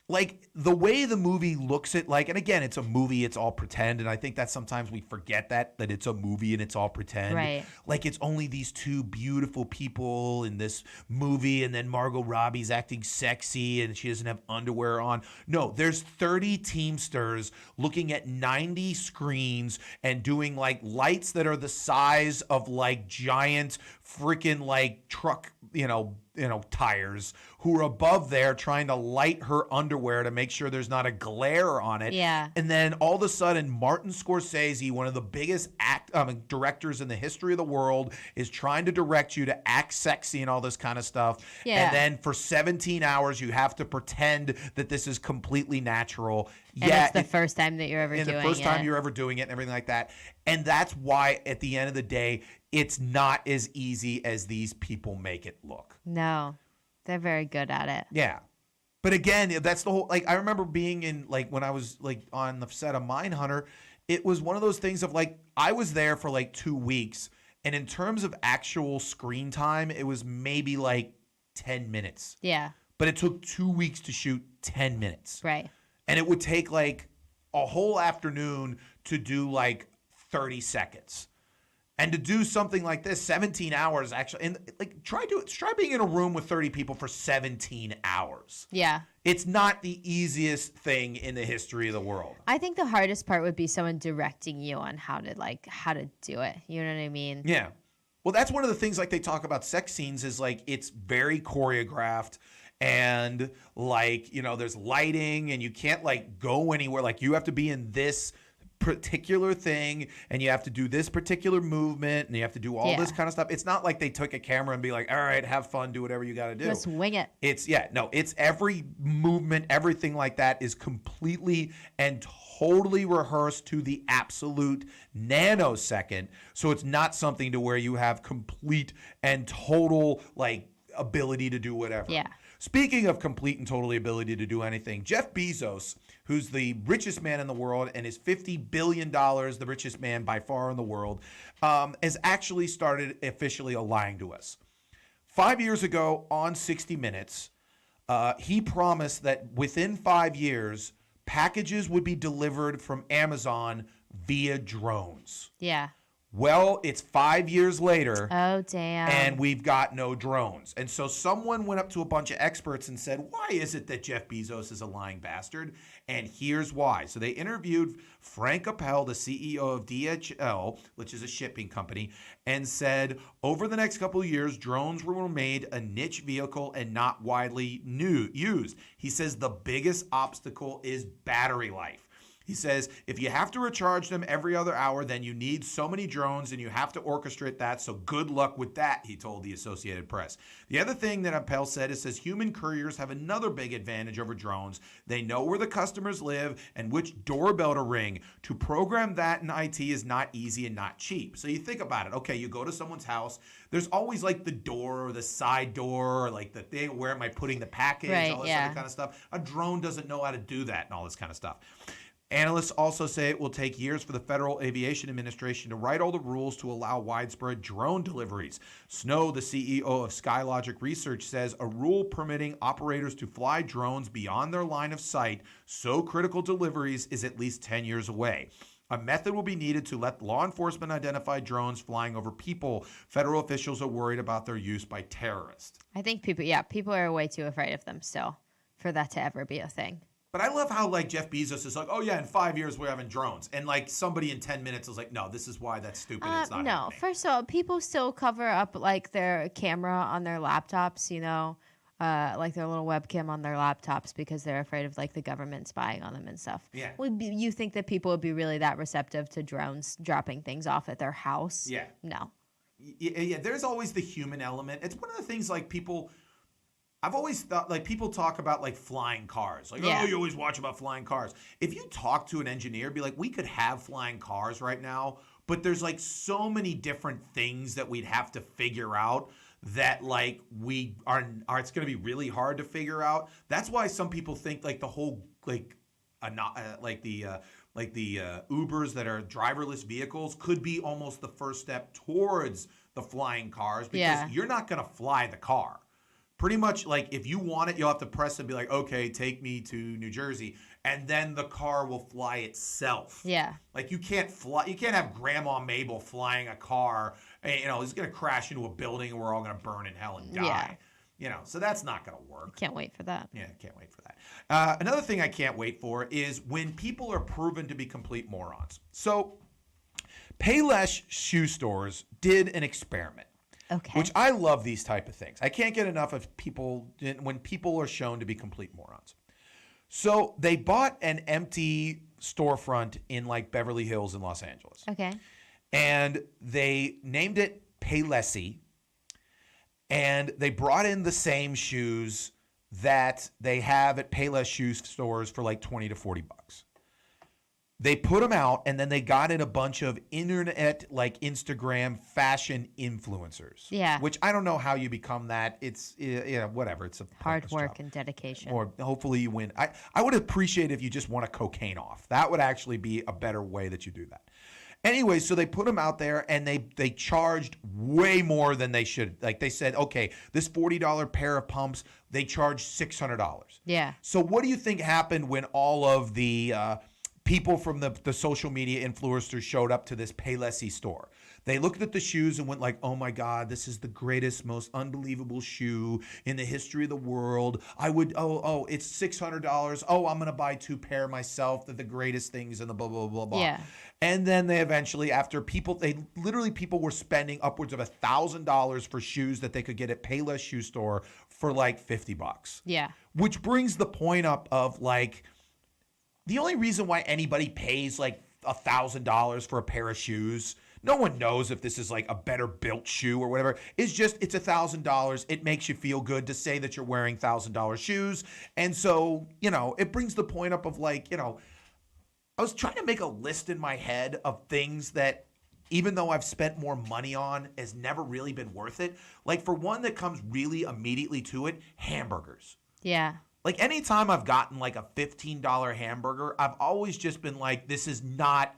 Like the way the movie looks at, like, and again, it's a movie, it's all pretend. And I think that sometimes we forget that it's a movie and it's all pretend. Right. Like it's only these two beautiful people in this movie. And then Margot Robbie's acting sexy and she doesn't have underwear on. No, there's 30 Teamsters looking at 90 screens and doing like lights that are the size of like giant freaking like truck, tires who are above there trying to light her underwear to make sure there's not a glare on it. Yeah. And then all of a sudden, Martin Scorsese, one of the biggest directors in the history of the world, is trying to direct you to act sexy and all this kind of stuff. Yeah. And then for 17 hours, you have to pretend that this is completely natural. And it's the first time that you're ever doing it. And the first time you're ever doing it and everything like that. And that's why, at the end of the day, it's not as easy as these people make it look. No, they're very good at it. Yeah. But again, that's the whole, like, I remember being in, like, when I was, like, on the set of Mindhunter, it was one of those things of, like, I was there for, like, 2 weeks. And in terms of actual screen time, it was maybe, like, 10 minutes. Yeah. But it took 2 weeks to shoot 10 minutes. Right. And it would take, like, a whole afternoon to do, like, 30 seconds. And to do something like this, 17 hours actually, and like try being in a room with 30 people for 17 hours. Yeah. It's not the easiest thing in the history of the world. I think the hardest part would be someone directing you on how to do it. You know what I mean? Yeah. Well, that's one of the things like they talk about sex scenes is like it's very choreographed. And like, there's lighting and you can't like go anywhere. Like you have to be in this particular thing and you have to do this particular movement and you have to do all this kind of stuff. It's not like they took a camera and be like, all right, have fun, do whatever you got to do. Just wing it. It's every movement, everything like that is completely and totally rehearsed to the absolute nanosecond. So it's not something to where you have complete and total like ability to do whatever. Yeah. Speaking of complete and totally ability to do anything, Jeff Bezos, who's the richest man in the world and is $50 billion, the richest man by far in the world, has actually started officially lying to us. 5 years ago on 60 Minutes, he promised that within 5 years, packages would be delivered from Amazon via drones. Yeah. Well, it's 5 years later. Oh, damn. And we've got no drones. And so someone went up to a bunch of experts and said, why is it that Jeff Bezos is a lying bastard? And here's why. So they interviewed Frank Appel, the CEO of DHL, which is a shipping company, and said, over the next couple of years, drones will remain a niche vehicle and not widely used. He says the biggest obstacle is battery life. He says, if you have to recharge them every other hour, then you need so many drones and you have to orchestrate that. So good luck with that, he told the Associated Press. The other thing that Appel said is human couriers have another big advantage over drones. They know where the customers live and which doorbell to ring. To program that in IT is not easy and not cheap. So you think about it. Okay, you go to someone's house. There's always like the door or the side door or like the thing, where am I putting the package, all this other kind of stuff. A drone doesn't know how to do that and all this kind of stuff. Analysts also say it will take years for the Federal Aviation Administration to write all the rules to allow widespread drone deliveries. Snow, the CEO of Skylogic Research, says a rule permitting operators to fly drones beyond their line of sight, so critical deliveries, is at least 10 years away. A method will be needed to let law enforcement identify drones flying over people. Federal officials are worried about their use by terrorists. I think people are way too afraid of them still for that to ever be a thing. But I love how like Jeff Bezos is like, oh yeah, in 5 years we're having drones, and like somebody in 10 minutes is like, no, this is why that's stupid. It's not happening. First of all, people still cover up like their camera on their laptops, like their little webcam on their laptops because they're afraid of like the government spying on them and stuff. Yeah. You think that people would be really that receptive to drones dropping things off at their house? Yeah. No. Yeah. There's always the human element. It's one of the things like I've always thought, like, people talk about, like, flying cars. Like, oh, you always watch about flying cars. If you talk to an engineer, be like, we could have flying cars right now, but there's, like, so many different things that we'd have to figure out that, like, it's going to be really hard to figure out. That's why some people think, like, the whole, like the Ubers that are driverless vehicles could be almost the first step towards the flying cars because you're not going to fly the car. Pretty much, like, if you want it, you'll have to press and be like, okay, take me to New Jersey, and then the car will fly itself. Yeah. Like, you can't have Grandma Mabel flying a car, and, it's going to crash into a building and we're all going to burn in hell and die. Yeah. So that's not going to work. Can't wait for that. Yeah, can't wait for that. Another thing I can't wait for is when people are proven to be complete morons. So, Payless shoe stores did an experiment. Okay. Which I love these type of things. I can't get enough of when people are shown to be complete morons. So they bought an empty storefront in like Beverly Hills in Los Angeles. Okay. And they named it Paylessy. And they brought in the same shoes that they have at Payless shoe stores for like 20 to 40 bucks. They put them out, and then they got in a bunch of internet, like Instagram fashion influencers. Yeah. Which I don't know how you become that. It's, whatever. It's a Hard pointless work job. and dedication. Or hopefully you win. I would appreciate if you just want a cocaine off. That would actually be a better way that you do that. Anyway, so they put them out there, and they charged way more than they should. Like they said, okay, this $40 pair of pumps, they charged $600. Yeah. So what do you think happened when all of the people from the social media influencers showed up to this Paylessy store? They looked at the shoes and went like, oh my God, this is the greatest, most unbelievable shoe in the history of the world. It's $600. Oh, I'm going to buy 2 pair myself. They're the greatest things in the blah, blah, blah, blah. Yeah. And then they eventually, people were spending upwards of $1,000 for shoes that they could get at Payless shoe store for like $50. Yeah. Which brings the point up of like, the only reason why anybody pays like $1,000 for a pair of shoes, no one knows if this is like a better built shoe or whatever. It's $1,000. It makes you feel good to say that you're wearing $1,000 shoes. And so, it brings the point up of like, I was trying to make a list in my head of things that, even though I've spent more money on, has never really been worth it. Like for one that comes really immediately to it, hamburgers. Yeah. Like anytime I've gotten like a $15 hamburger, I've always just been like, this is not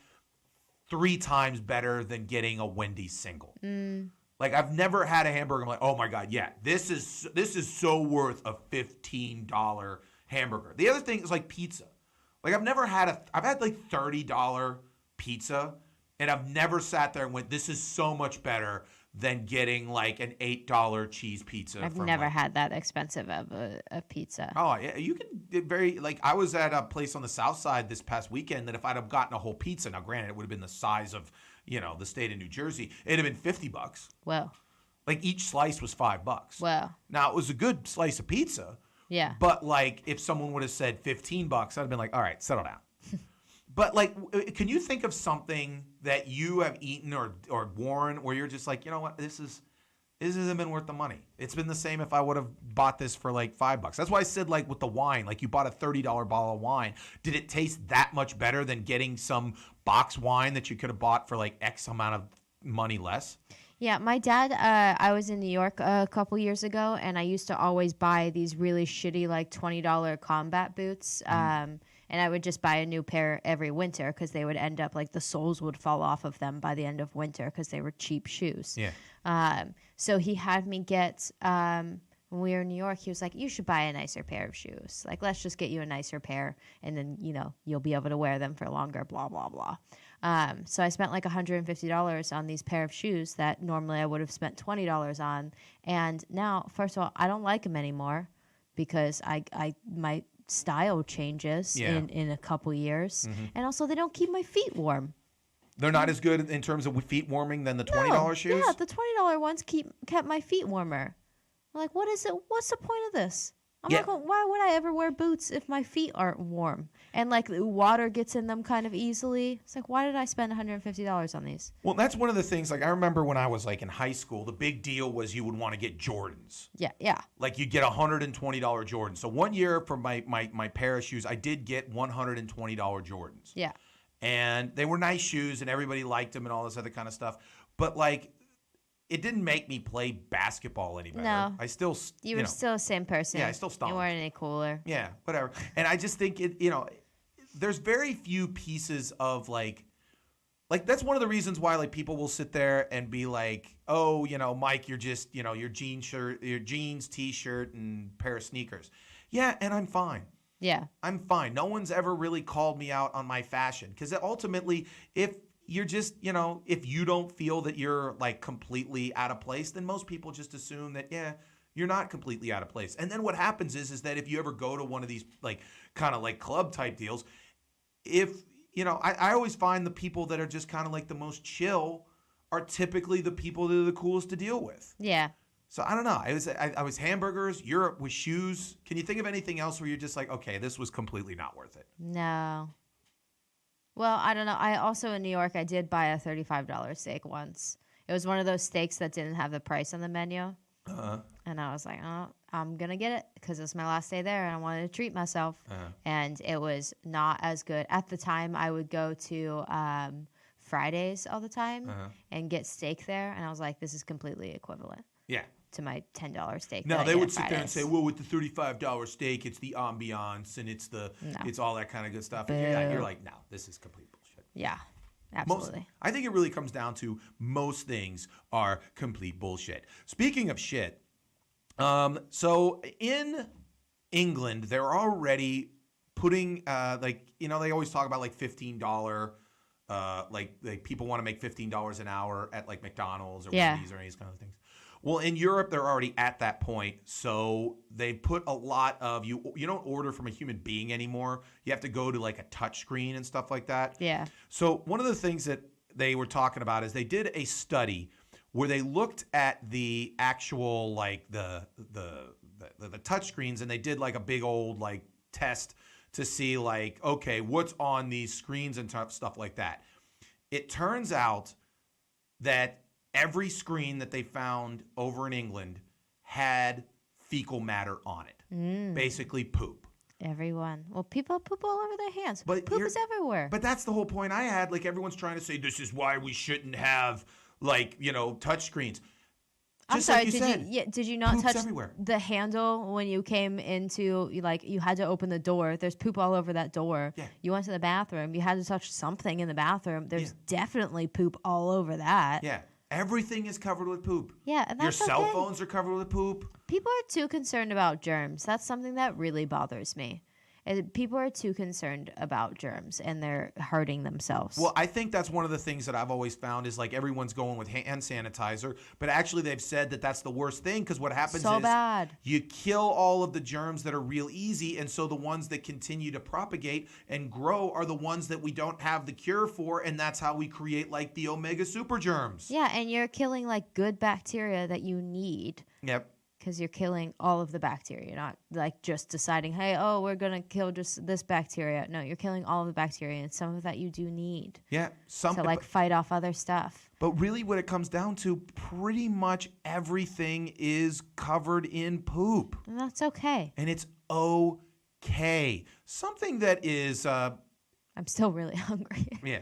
3 times better than getting a Wendy's single. Like I've never had a hamburger. I'm like, oh my God, yeah, this is so worth a $15 hamburger. The other thing is like pizza. Like I've had like $30 pizza, and I've never sat there and went, this is so much better than getting like an $8 cheese pizza. I've never had that expensive of a pizza. Oh, yeah, you can I was at a place on the south side this past weekend that if I'd have gotten a whole pizza, now granted it would have been the size of, the state of New Jersey, it'd have been $50. Well. Like each slice was $5. Well. Now it was a good slice of pizza. Yeah. But like if someone would have said $15, I'd have been like, all right, settle down. But like, can you think of something that you have eaten or worn where you're just like, you know what, this hasn't been worth the money. It's been the same if I would have bought this for like $5. That's why I said like with the wine, like you bought a $30 bottle of wine. Did it taste that much better than getting some box wine that you could have bought for like X amount of money less? Yeah, my dad, I was in New York a couple years ago, and I used to always buy these really shitty like $20 combat boots. And I would just buy a new pair every winter because they would end up like the soles would fall off of them by the end of winter because they were cheap shoes. Yeah. So he had me get, when we were in New York, he was like, you should buy a nicer pair of shoes. Like, let's just get you a nicer pair and then, you'll be able to wear them for longer, blah, blah, blah. So I spent like $150 on these pair of shoes that normally I would have spent $20 on. And now, first of all, I don't like them anymore because my style changes in a couple years. And also they don't keep my feet warm. They're not as good in terms of feet warming than the $20 shoes? Yeah, the $20 ones kept my feet warmer. I'm like, what is it? What's the point of this? I'm like, well, why would I ever wear boots if my feet aren't warm? And like the water gets in them kind of easily. It's like, why did I spend $150 on these? Well, that's one of the things. Like I remember when I was like in high school, the big deal was you would want to get Jordans. Yeah. Like you get $120 Jordans. So one year for my pair of shoes, I did get $120 Jordans. Yeah. And they were nice shoes, and everybody liked them and all this other kind of stuff. But like, it didn't make me play basketball any better. No. I still, You were still the same person. Yeah, I still stomped. You weren't any cooler. Yeah, whatever. And I just think there's very few pieces of like that's one of the reasons why like people will sit there and be like, oh, Mike, you're just, your jeans, t-shirt, and pair of sneakers. Yeah, and I'm fine. Yeah. I'm fine. No one's ever really called me out on my fashion because ultimately, if you're just, if you don't feel that you're like completely out of place, then most people just assume that, yeah, you're not completely out of place. And then what happens is that if you ever go to one of these like kind of like club type deals, if, I always find the people that are just kind of like the most chill are typically the people that are the coolest to deal with. Yeah. So I don't know. I was hamburgers. Europe was shoes. Can you think of anything else where you're just like, okay, this was completely not worth it? No. Well, I don't know. I also in New York, I did buy a $35 steak once. It was one of those steaks that didn't have the price on the menu. And I was like, oh, I'm going to get it because it's my last day there and I wanted to treat myself. And it was not as good. At the time, I would go to Fridays all the time and get steak there. And I was like, this is completely equivalent. Yeah. To my $10 steak. No, they would sit there and say, well, with the $35 steak, it's the ambiance and it's all that kind of good stuff. And you're like, no, this is complete bullshit. Yeah, absolutely. I think it really comes down to most things are complete bullshit. Speaking of shit, so in England, they're already putting, they always talk about like $15, like people want to make $15 an hour at like McDonald's or Wendy's or any of these kind of things. Well, in Europe, they're already at that point, so they put a lot of you don't order from a human being anymore. You have to go to like a touch screen and stuff like that. Yeah. So one of the things that they were talking about is they did a study where they looked at the actual like the touch screens, and they did like a big old like test to see like, okay, what's on these screens and stuff like that. It turns out that every screen that they found over in England had fecal matter on it. Basically poop. Everyone. Well, people poop all over their hands. But poop is everywhere. But that's the whole point I had. Like everyone's trying to say this is why we shouldn't have like, touch screens. I'm Just sorry, like did you not touch everywhere. the handle when you came into, you had to open the door. There's poop all over that door. Yeah. You went to the bathroom. You had to touch something in the bathroom. There's definitely poop all over that. Yeah. Everything is covered with poop. Yeah, and your that's cell okay. phones are covered with poop. People are too concerned about germs. That's something that really bothers me. People are too concerned about germs and they're hurting themselves. Well, I think that's one of the things that I've always found is like everyone's going with hand sanitizer, but actually they've said that that's the worst thing because what happens is bad. You kill all of the germs that are real easy, and so the ones that continue to propagate and grow are the ones that we don't have the cure for, and that's how we create like the omega super germs. Yeah, and you're killing like good bacteria that you need. Yep. Because you're killing all of the bacteria. You're not like just deciding, hey, we're going to kill just this bacteria. No, you're killing all of the bacteria, and some of that you do need. Yeah. To fight off other stuff. But really what it comes down to, pretty much everything is covered in poop. And that's okay. And it's okay. Something that is... I'm still really hungry. Yeah.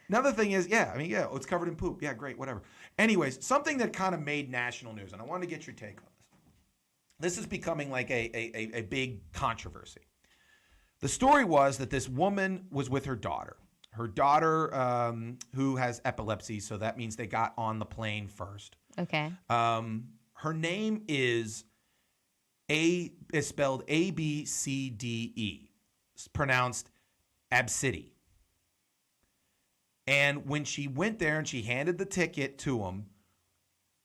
Another thing is, it's covered in poop. Yeah, great, whatever. Anyways, something that kind of made national news, and I wanted to get your take on this. This is becoming like a big controversy. The story was that this woman was with her daughter. Her daughter, who has epilepsy, so that means they got on the plane first. Okay. Her name is spelled A-B-C-D-E. It's pronounced Absidy. And when she went there and she handed the ticket to him,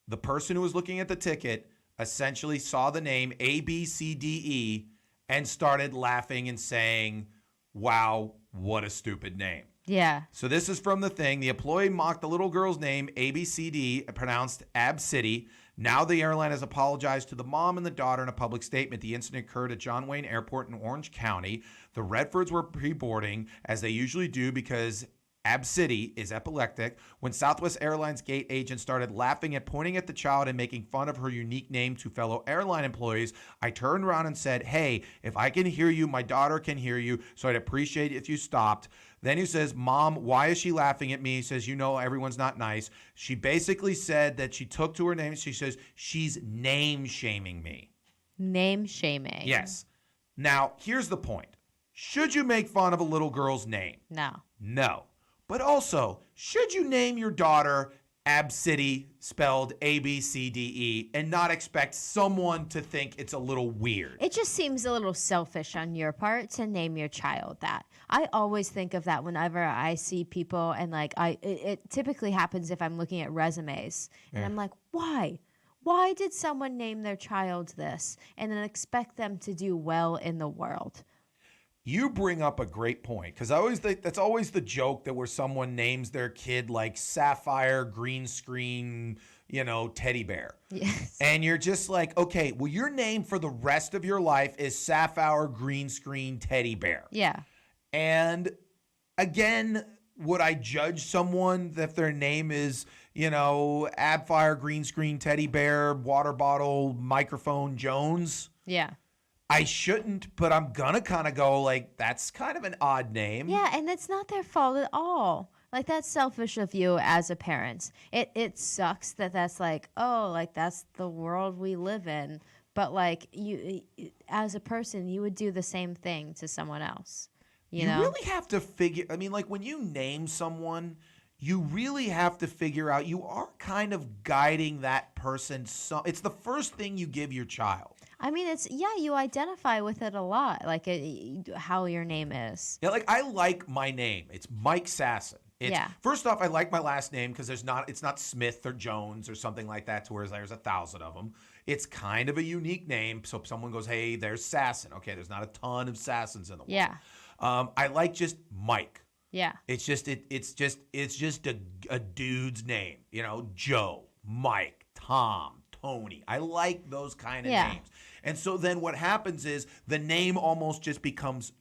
the person who was looking at the ticket essentially saw the name A-B-C-D-E and started laughing and saying, wow, what a stupid name. Yeah. So this is from the thing. The employee mocked the little girl's name, ABCD, pronounced Absidy. Now the airline has apologized to the mom and the daughter in a public statement. The incident occurred at John Wayne Airport in Orange County. The Redfords were pre-boarding, as they usually do, because Absidy is epileptic. When Southwest Airlines gate agents started laughing and pointing at the child and making fun of her unique name to fellow airline employees, I turned around and said, hey, if I can hear you, my daughter can hear you, so I'd appreciate it if you stopped. Then he says, Mom, why is she laughing at me? He says, everyone's not nice. She basically said that she took to her name. She says, she's name shaming me. Name shaming. Yes. Now, here's the point. Should you make fun of a little girl's name? No. No. But also, should you name your daughter Absidy, spelled A-B-C-D-E, and not expect someone to think it's a little weird? It just seems a little selfish on your part to name your child that. I always think of that whenever I see people, and it typically happens if I'm looking at resumes, and I'm like, why? Why did someone name their child this and then expect them to do well in the world? You bring up a great point because I always think that's always the joke that where someone names their kid like Sapphire Green Screen, teddy bear. Yes. And you're just like, okay, well, your name for the rest of your life is Sapphire Green Screen Teddy Bear. Yeah. And again, would I judge someone if their name is, Abfire Green Screen Teddy Bear, Water Bottle, Microphone Jones? Yeah. I shouldn't, but I'm going to kind of go like, that's kind of an odd name. Yeah, and it's not their fault at all. Like, that's selfish of you as a parent. It sucks that that's like, oh, like, that's the world we live in. But, like, you as a person, you would do the same thing to someone else. You know? really have to figure, like, when you name someone, you really have to figure out, you are kind of guiding that person. It's the first thing you give your child. I mean, you identify with it a lot, like how your name is. Yeah, like I like my name. It's Mike Sasson. Yeah. First off, I like my last name because it's not Smith or Jones or something like that to where there's 1,000 of them. It's kind of a unique name. So if someone goes, hey, there's Sasson. Okay, there's not a ton of Sassons in the world. Yeah. I like just Mike. Yeah. It's just a dude's name. Joe, Mike, Tom, Tony. I like those kind of names. And so then what happens is the name almost just becomes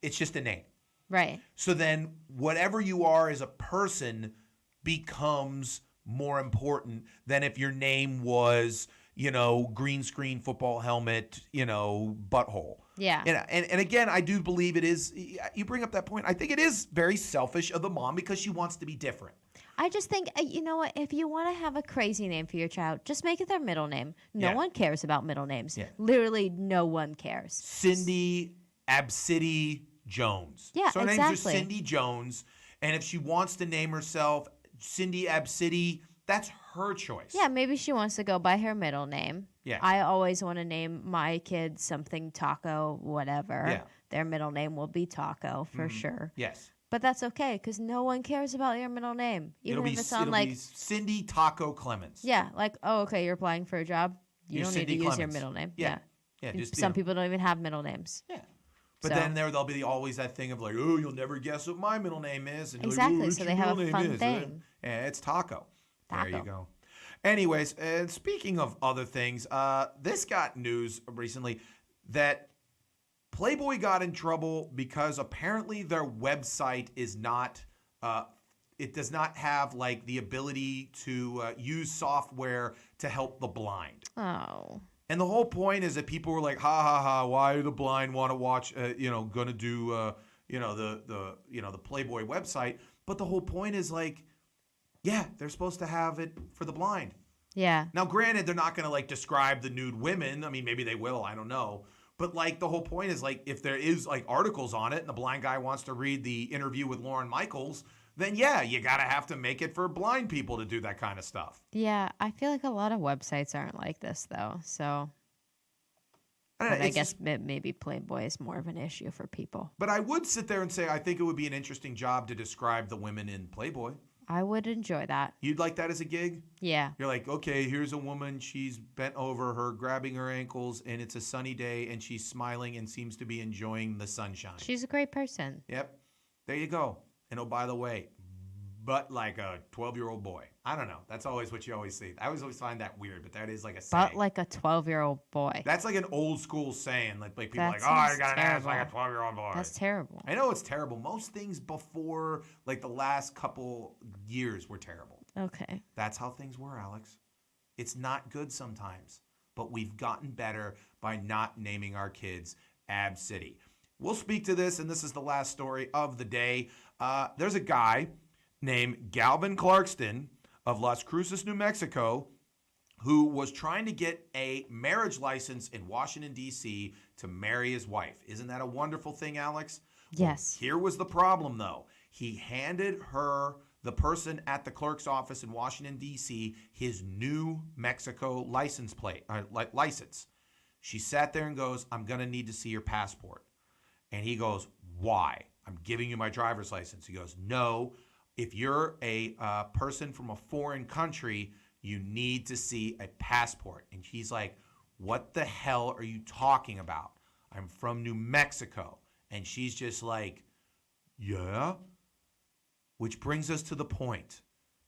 it's just a name. Right. So then whatever you are as a person becomes more important than if your name was, green screen football helmet, butthole. Yeah. And again, I do believe it is, you bring up that point, I think it is very selfish of the mom because she wants to be different. I just think, you know what, if you want to have a crazy name for your child, just make it their middle name. No one cares about middle names. Yeah. Literally no one cares. Cindy Absidy Jones. Yeah, so her exactly. name's just Cindy Jones. And if she wants to name herself Cindy Absidy, that's her choice. Yeah, maybe she wants to go by her middle name. Yeah. I always want to name my kid something Taco, whatever. Yeah. Their middle name will be Taco for sure. Yes. But that's okay because no one cares about your middle name. Even if it's on it'll be Cindy Taco Clemens. Yeah, like, oh, okay, you're applying for a job. You don't Cindy need to use your Clemens. middle name. Yeah. Yeah. Just, Some people don't even have middle names. Yeah. But So- then there'll be always that thing of like, oh, you'll never guess what my middle name is. And you're Exactly, like, "Oh, so what's they your have middle a name fun is?" thing. Yeah, it's Taco. There you Taco. go. Anyways, and speaking of other things, this got news recently that Playboy got in trouble because apparently their website is not, it does not have like the ability to use software to help the blind. Oh. And the whole point is that people were like, ha ha ha, why do the blind want to watch, gonna do, the Playboy website. But the whole point is like, yeah, they're supposed to have it for the blind. Yeah. Now, granted, they're not going to like describe the nude women. I mean, maybe they will. I don't know. But like the whole point is like if there is like articles on it and the blind guy wants to read the interview with Lauren Michaels, then yeah, you got to have to make it for blind people to do that kind of stuff. Yeah, I feel like a lot of websites aren't like this though. So I, don't know, but I it's guess just- maybe Playboy is more of an issue for people. but I would sit there and say I think it would be an interesting job to describe the women in Playboy. I would enjoy that. You'd like that as a gig? Yeah. You're like, okay, here's a woman. She's bent over, her grabbing her ankles, and it's a sunny day, and she's smiling and seems to be enjoying the sunshine. She's a great person. Yep. There you go. And oh, by the way, but like a 12-year-old boy. I don't know. That's always what you always see. I always find that weird, but that is like a saying. But like a 12-year-old boy. That's like an old school saying. Like people are That like, oh, I sounds got an ass like a terrible. 12-year-old boy. That's terrible. I know it's terrible. Most things before like the last couple years were terrible. Okay. That's how things were, Alex. It's not good sometimes, but we've gotten better by not naming our kids Ab City. We'll speak to this, and this is the last story of the day. There's a guy named Galvin Clarkston of Las Cruces, New Mexico, who was trying to get a marriage license in Washington, D.C. to marry his wife. Isn't that a wonderful thing, Alex? Yes. Well, here was the problem, though. He handed her, the person at the clerk's office in Washington, D.C., his New Mexico license plate, license. She sat there and goes, I'm going to need to see your passport. And he goes, why? I'm giving you my driver's license. He goes, no, if you're a person from a foreign country, you need to see a passport. And she's like, what the hell are you talking about? I'm from New Mexico. And she's just like, yeah? Which brings us to the point.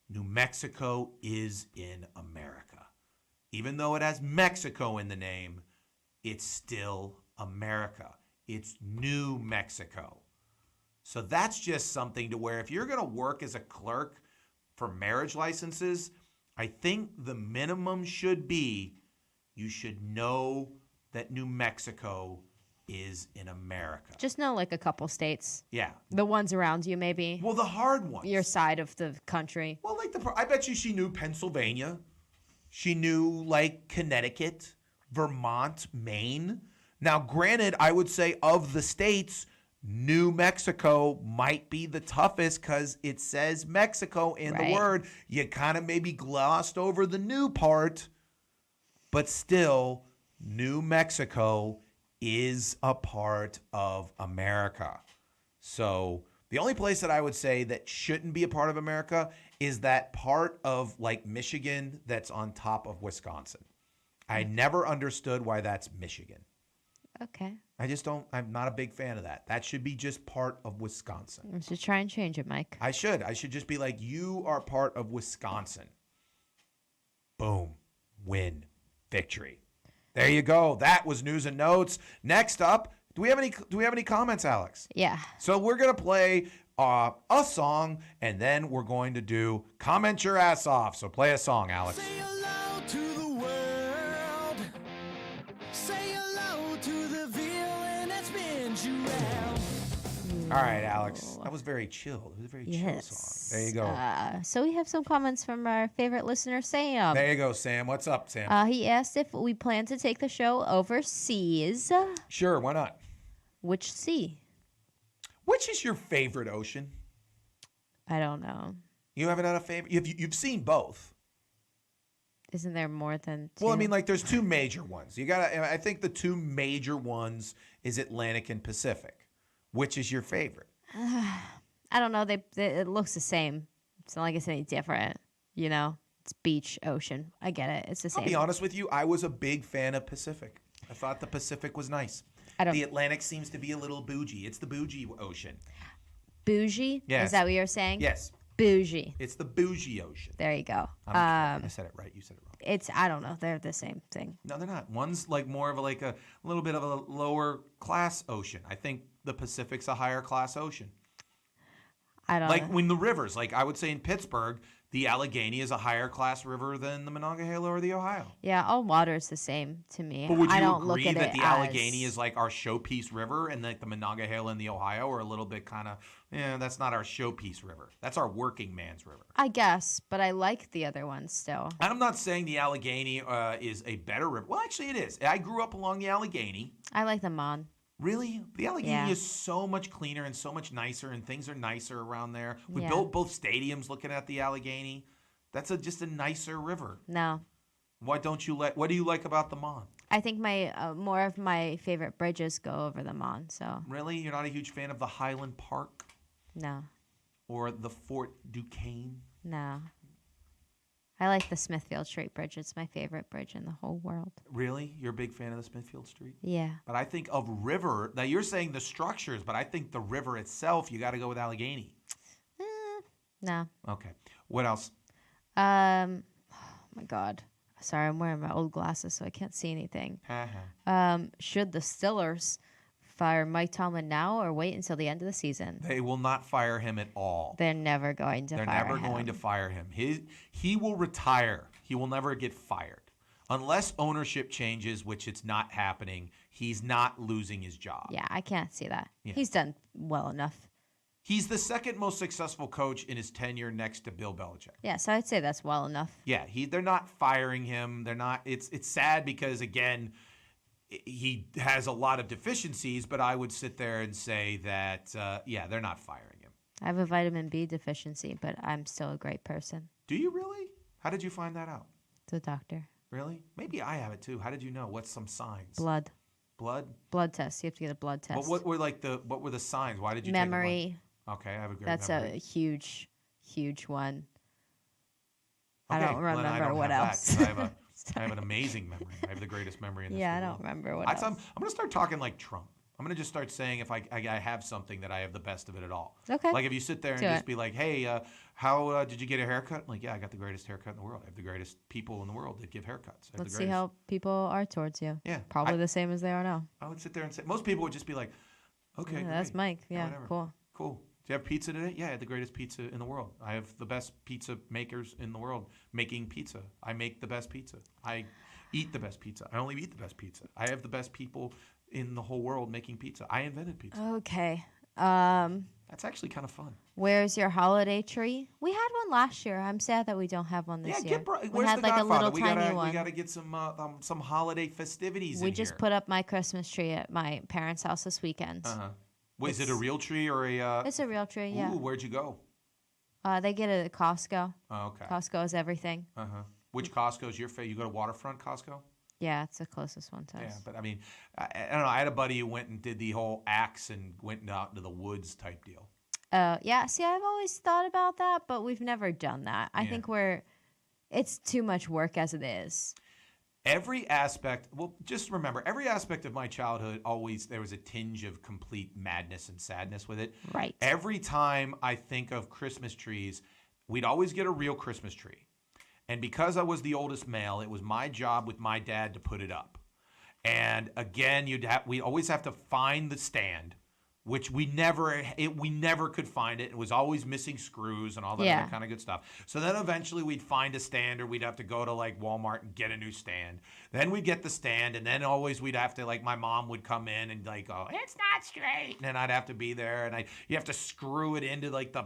New Mexico is in America. Even though it has Mexico in the name, it's still America. It's New Mexico. So that's just something to where if you're going to work as a clerk for marriage licenses, I think the minimum should be you should know that New Mexico is in America. Just know like a couple states. Yeah. The ones around you, maybe. Well, the hard ones. Your side of the country. Well, like I bet you she knew Pennsylvania. She knew like Connecticut, Vermont, Maine. Now, granted, I would say of the states, New Mexico might be the toughest because it says Mexico in the word. You kind of maybe glossed over the new part, but still, New Mexico is a part of America. So the only place that I would say that shouldn't be a part of America is that part of like Michigan that's on top of Wisconsin. I never understood why that's Michigan. Okay. I'm not a big fan of that. That should be just part of Wisconsin. We should try and change it, Mike. I should just be like, you are part of Wisconsin. Boom. Win. Victory. There you go. That was news and notes. Next up, do we have any comments, Alex? Yeah. So we're going to play a song, and then we're going to do comment your ass off. So play a song, Alex. Say hello to the world. Say hello to the villain that spins you round. All right, Alex. That was very chill. It was a very chill song. There you go. So we have some comments from our favorite listener, Sam. There you go, Sam. What's up, Sam? He asked if we plan to take the show overseas. Sure, why not? Which sea? Which is your favorite ocean? I don't know. You haven't had a favorite? You've seen both. Isn't there more than two? Well, I mean, like, there's two major ones. I think the two major ones is Atlantic and Pacific. Which is your favorite? I don't know. It looks the same. It's not like it's any different. You know, it's beach, ocean. I get it. It's the same. I'll be honest with you. I was a big fan of Pacific. I thought the Pacific was nice. The Atlantic seems to be a little bougie. It's the bougie ocean. Bougie? Yes. Is that what you're saying? Yes. Bougie. It's the bougie ocean. There you go. I said it right. You said it wrong. I don't know. They're the same thing. No, they're not. One's like more of a little bit of a lower class ocean. I think the Pacific's a higher class ocean. I don't like know. when the rivers, like I would say in Pittsburgh, the Allegheny is a higher class river than the Monongahela or the Ohio. Yeah, all water is the same to me. But would you I don't agree look at that it the as... Allegheny is like our showpiece river and like the Monongahela and the Ohio are a little bit kind of, that's not our showpiece river. That's our working man's river. I guess, but I like the other ones still. And I'm not saying the Allegheny is a better river. Well, actually it is. I grew up along the Allegheny. I like the Mon. Really? The Allegheny Yeah. is so much cleaner and so much nicer, and things are nicer around there. We Yeah. built both stadiums looking at the Allegheny. That's just a nicer river. No. What do you like about the Mon? I think more of my favorite bridges go over the Mon, so Really? You're not a huge fan of the Highland Park no. or the Fort Duquesne? No. I like the Smithfield Street Bridge. It's my favorite bridge in the whole world. Really? You're a big fan of the Smithfield Street? Yeah. But I think of river, now you're saying the structures, but I think the river itself, you got to go with Allegheny. No. Okay. What else? Oh my God. Sorry, I'm wearing my old glasses, so I can't see anything. Should the Stillers fire Mike Tomlin now or wait until the end of the season? They will not fire him at all. They're never going to They're fire never him. going to fire him. He will retire. He will never get fired. Unless ownership changes, which it's not happening, he's not losing his job. Yeah, I can't see that. Yeah. He's done well enough. He's the second most successful coach in his tenure next to Bill Belichick. Yeah, so I'd say that's well enough. Yeah, they're not firing him. They're not. It's sad because again, he has a lot of deficiencies. But I would sit there and say that they're not firing him. I have a vitamin B deficiency, but I'm still a great person. Do you really? How did you find that out? The doctor. Really? Maybe I have it too. How did you know? What's some signs? Blood. Blood Test. You have to get a blood test. What were the signs? Why did you Memory. take a blood? Okay, I have a great That's memory. a huge one. I Okay, don't well, remember then I don't what have else. that, 'cause I have an amazing memory. I have the greatest memory in this Yeah, I world. don't remember what I'm else. going to start talking like Trump. I'm gonna just start saying if I have something that I have the best of it at all. Okay. Like if you sit there and Do just it. be like, hey, how did you get a haircut? I'm like, yeah, I got the greatest haircut in the world. I have the greatest people in the world that give haircuts. I have Let's the see greatest. how people are towards you. Yeah. Probably the same as they are now. I would sit there and say, most people would just be like, okay, Yeah, that's great. Mike. Yeah, whatever. cool. Cool. Do you have pizza today? Yeah, I had the greatest pizza in the world. I have the best pizza makers in the world making pizza. I make the best pizza. I eat the best pizza. I only eat the best pizza. I have the best people in the whole world making pizza. I invented pizza. Okay. That's actually kind of fun. Where's your holiday tree? We had one last year. I'm sad that we don't have one this year. Where's We had the like a Godfather? little tiny one. We gotta get some holiday festivities. We in just here. put up my Christmas tree at my parents' house this weekend. Wait, is it a real tree or a? It's a real tree, yeah. Ooh, where'd you go? They get it at Costco. Oh, okay. Costco is everything. Which Costco's your favorite? You go to Waterfront Costco? Yeah, it's the closest one to us. Yeah, but I mean, I don't know. I had a buddy who went and did the whole axe and went out into the woods type deal. Yeah, see, I've always thought about that, but we've never done that. I Yeah. think it's too much work as it is. Every aspect, well, just remember, every aspect of my childhood, always there was a tinge of complete madness and sadness with it. Right. Every time I think of Christmas trees, we'd always get a real Christmas tree. And because I was the oldest male, it was my job with my dad to put it up. And again, we always have to find the stand, which we never could find it. It was always missing screws and all that other kind of good stuff. So then eventually we'd find a stand, or we'd have to go to like Walmart and get a new stand. Then we'd get the stand, and then always we'd have to, like, my mom would come in and like, oh, it's not straight. And then I'd have to be there, and you have to screw it into like the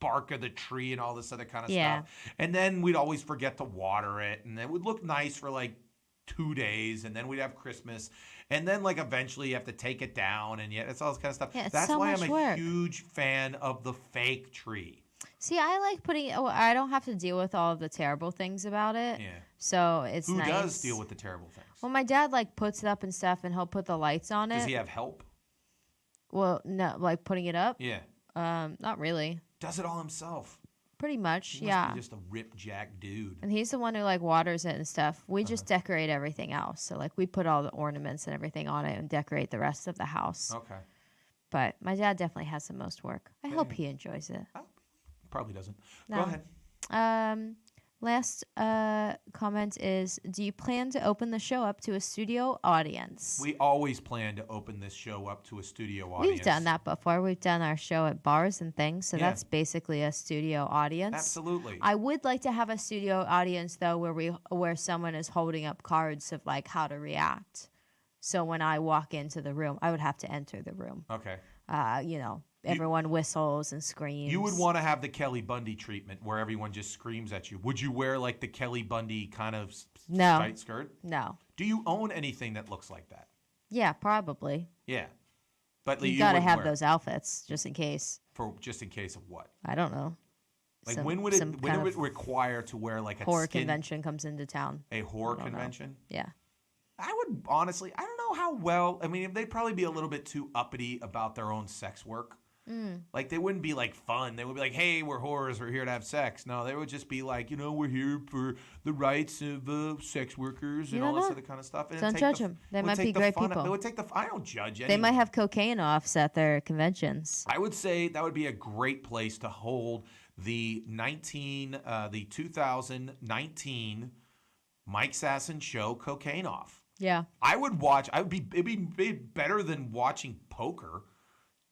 bark of the tree and all this other kind of stuff. And then we'd always forget to water it, and it would look nice for like 2 days, and then we'd have Christmas, and then like eventually you have to take it down, and it's all this kind of stuff. Yeah, it's That's so why much I'm a work. huge fan of the fake tree. See, I like I don't have to deal with all of the terrible things about it. Yeah. So it's Who nice. does deal with the terrible things? Well, my dad like puts it up and stuff, and he'll put the lights on it. Does he have help? Well, no, like putting it up. Yeah. Not really. Does it all himself? Pretty much, He yeah. must be just a rip-jack dude. And he's the one who like waters it and stuff. We just decorate everything else. So like we put all the ornaments and everything on it and decorate the rest of the house. Okay. But my dad definitely has the most work. I hope he enjoys it. Oh, probably doesn't. No. Go ahead. Last comment is, do you plan to open the show up to a studio audience? We always plan to open this show up to a studio audience. We've done that before. We've done our show at bars and things, so Yeah. that's basically a studio audience. Absolutely. I would like to have a studio audience though, where someone is holding up cards of like how to react. So when I walk into the room, I would have to enter the room. Okay. Everyone whistles and screams. You would want to have the Kelly Bundy treatment where everyone just screams at you. Would you wear like the Kelly Bundy kind of No. tight skirt? No. Do you own anything that looks like that? Yeah, probably. Yeah. But You got to wouldn't have wear those outfits just in case. for just in case of what? I don't know. Like Some- when would some it kind of require to wear like a horror skin, convention comes into town. a horror I don't know. convention? Yeah. I would honestly, I don't know how well. I mean, they'd probably be a little bit too uppity about their own sex work. Like they wouldn't be like fun. They would be like, "Hey, we're whores. We're here to have sex." No, they would just be like, we're here for the rights of sex workers and You all don't this know. other kind of stuff. And Don't it'd take judge the- them. They it would might take be the great fun- people. It would take the. I don't judge They anyone. might have cocaine offs at their conventions. I would say that would be a great place to hold the 2019 Mike Sasson Show Cocaine Off. Yeah. I would watch. It'd be better than watching poker.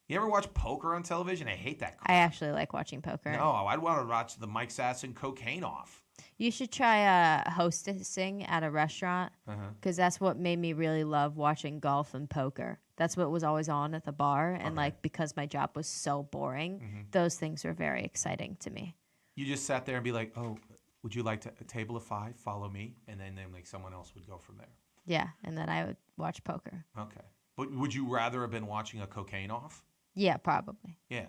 You ever watch poker on television? I hate that crap. I actually like watching poker. No, I'd want to watch the Mike Sasson Cocaine Off. You should try hostessing at a restaurant because that's what made me really love watching golf and poker. That's what was always on at the bar. And like because my job was so boring, those things were very exciting to me. You just sat there and be like, "Oh, would you like a table of 5? Follow me," and then like someone else would go from there. Yeah. And then I would watch poker. Okay, but would you rather have been watching a Cocaine Off? Yeah, probably. Yeah,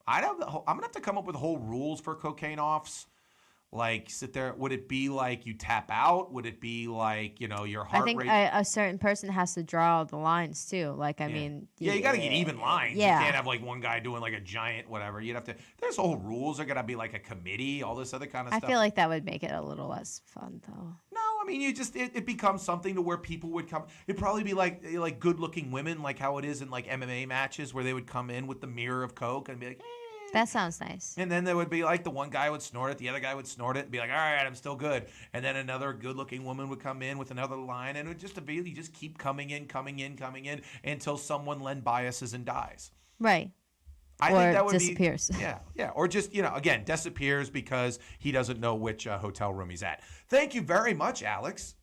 I'm gonna have to come up with whole rules for Cocaine Offs. Like, sit there. Would it be like you tap out? Would it be like your heart I think rate? a certain person has to draw all the lines too. Like, I mean, Yeah, you got to get even lines. Yeah. You can't have like one guy doing like a giant whatever. You'd have to. There's whole rules. There got to be like a committee, all this other kind of I stuff. feel like that would make it a little less fun, though. No, I mean, it becomes something to where people would come. It'd probably be like good-looking women, like how it is in like MMA matches where they would come in with the mirror of Coke and be like, That sounds nice. and then there would be like the one guy would snort it, the other guy would snort it, and be like, all right, I'm still good. And then another good-looking woman would come in with another line, and it would just keep coming in until someone then biases and dies. Right. I Or think that would disappears. Yeah. Or just, again, disappears because he doesn't know which hotel room he's at. Thank you very much, Alex.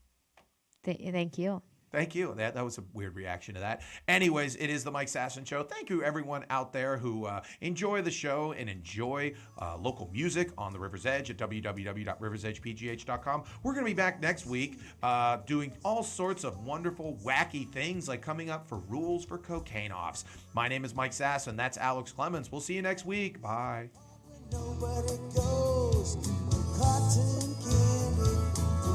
Thank you. Thank you. That was a weird reaction to that. Anyways, it is the Mike Sasson Show. Thank you, everyone out there who enjoy the show and enjoy local music on the River's Edge at www.riversedgepgh.com. We're going to be back next week doing all sorts of wonderful, wacky things, like coming up for rules for cocaine offs. My name is Mike Sasson. That's Alex Clemens. We'll see you next week. Bye. Nobody goes to cotton candy to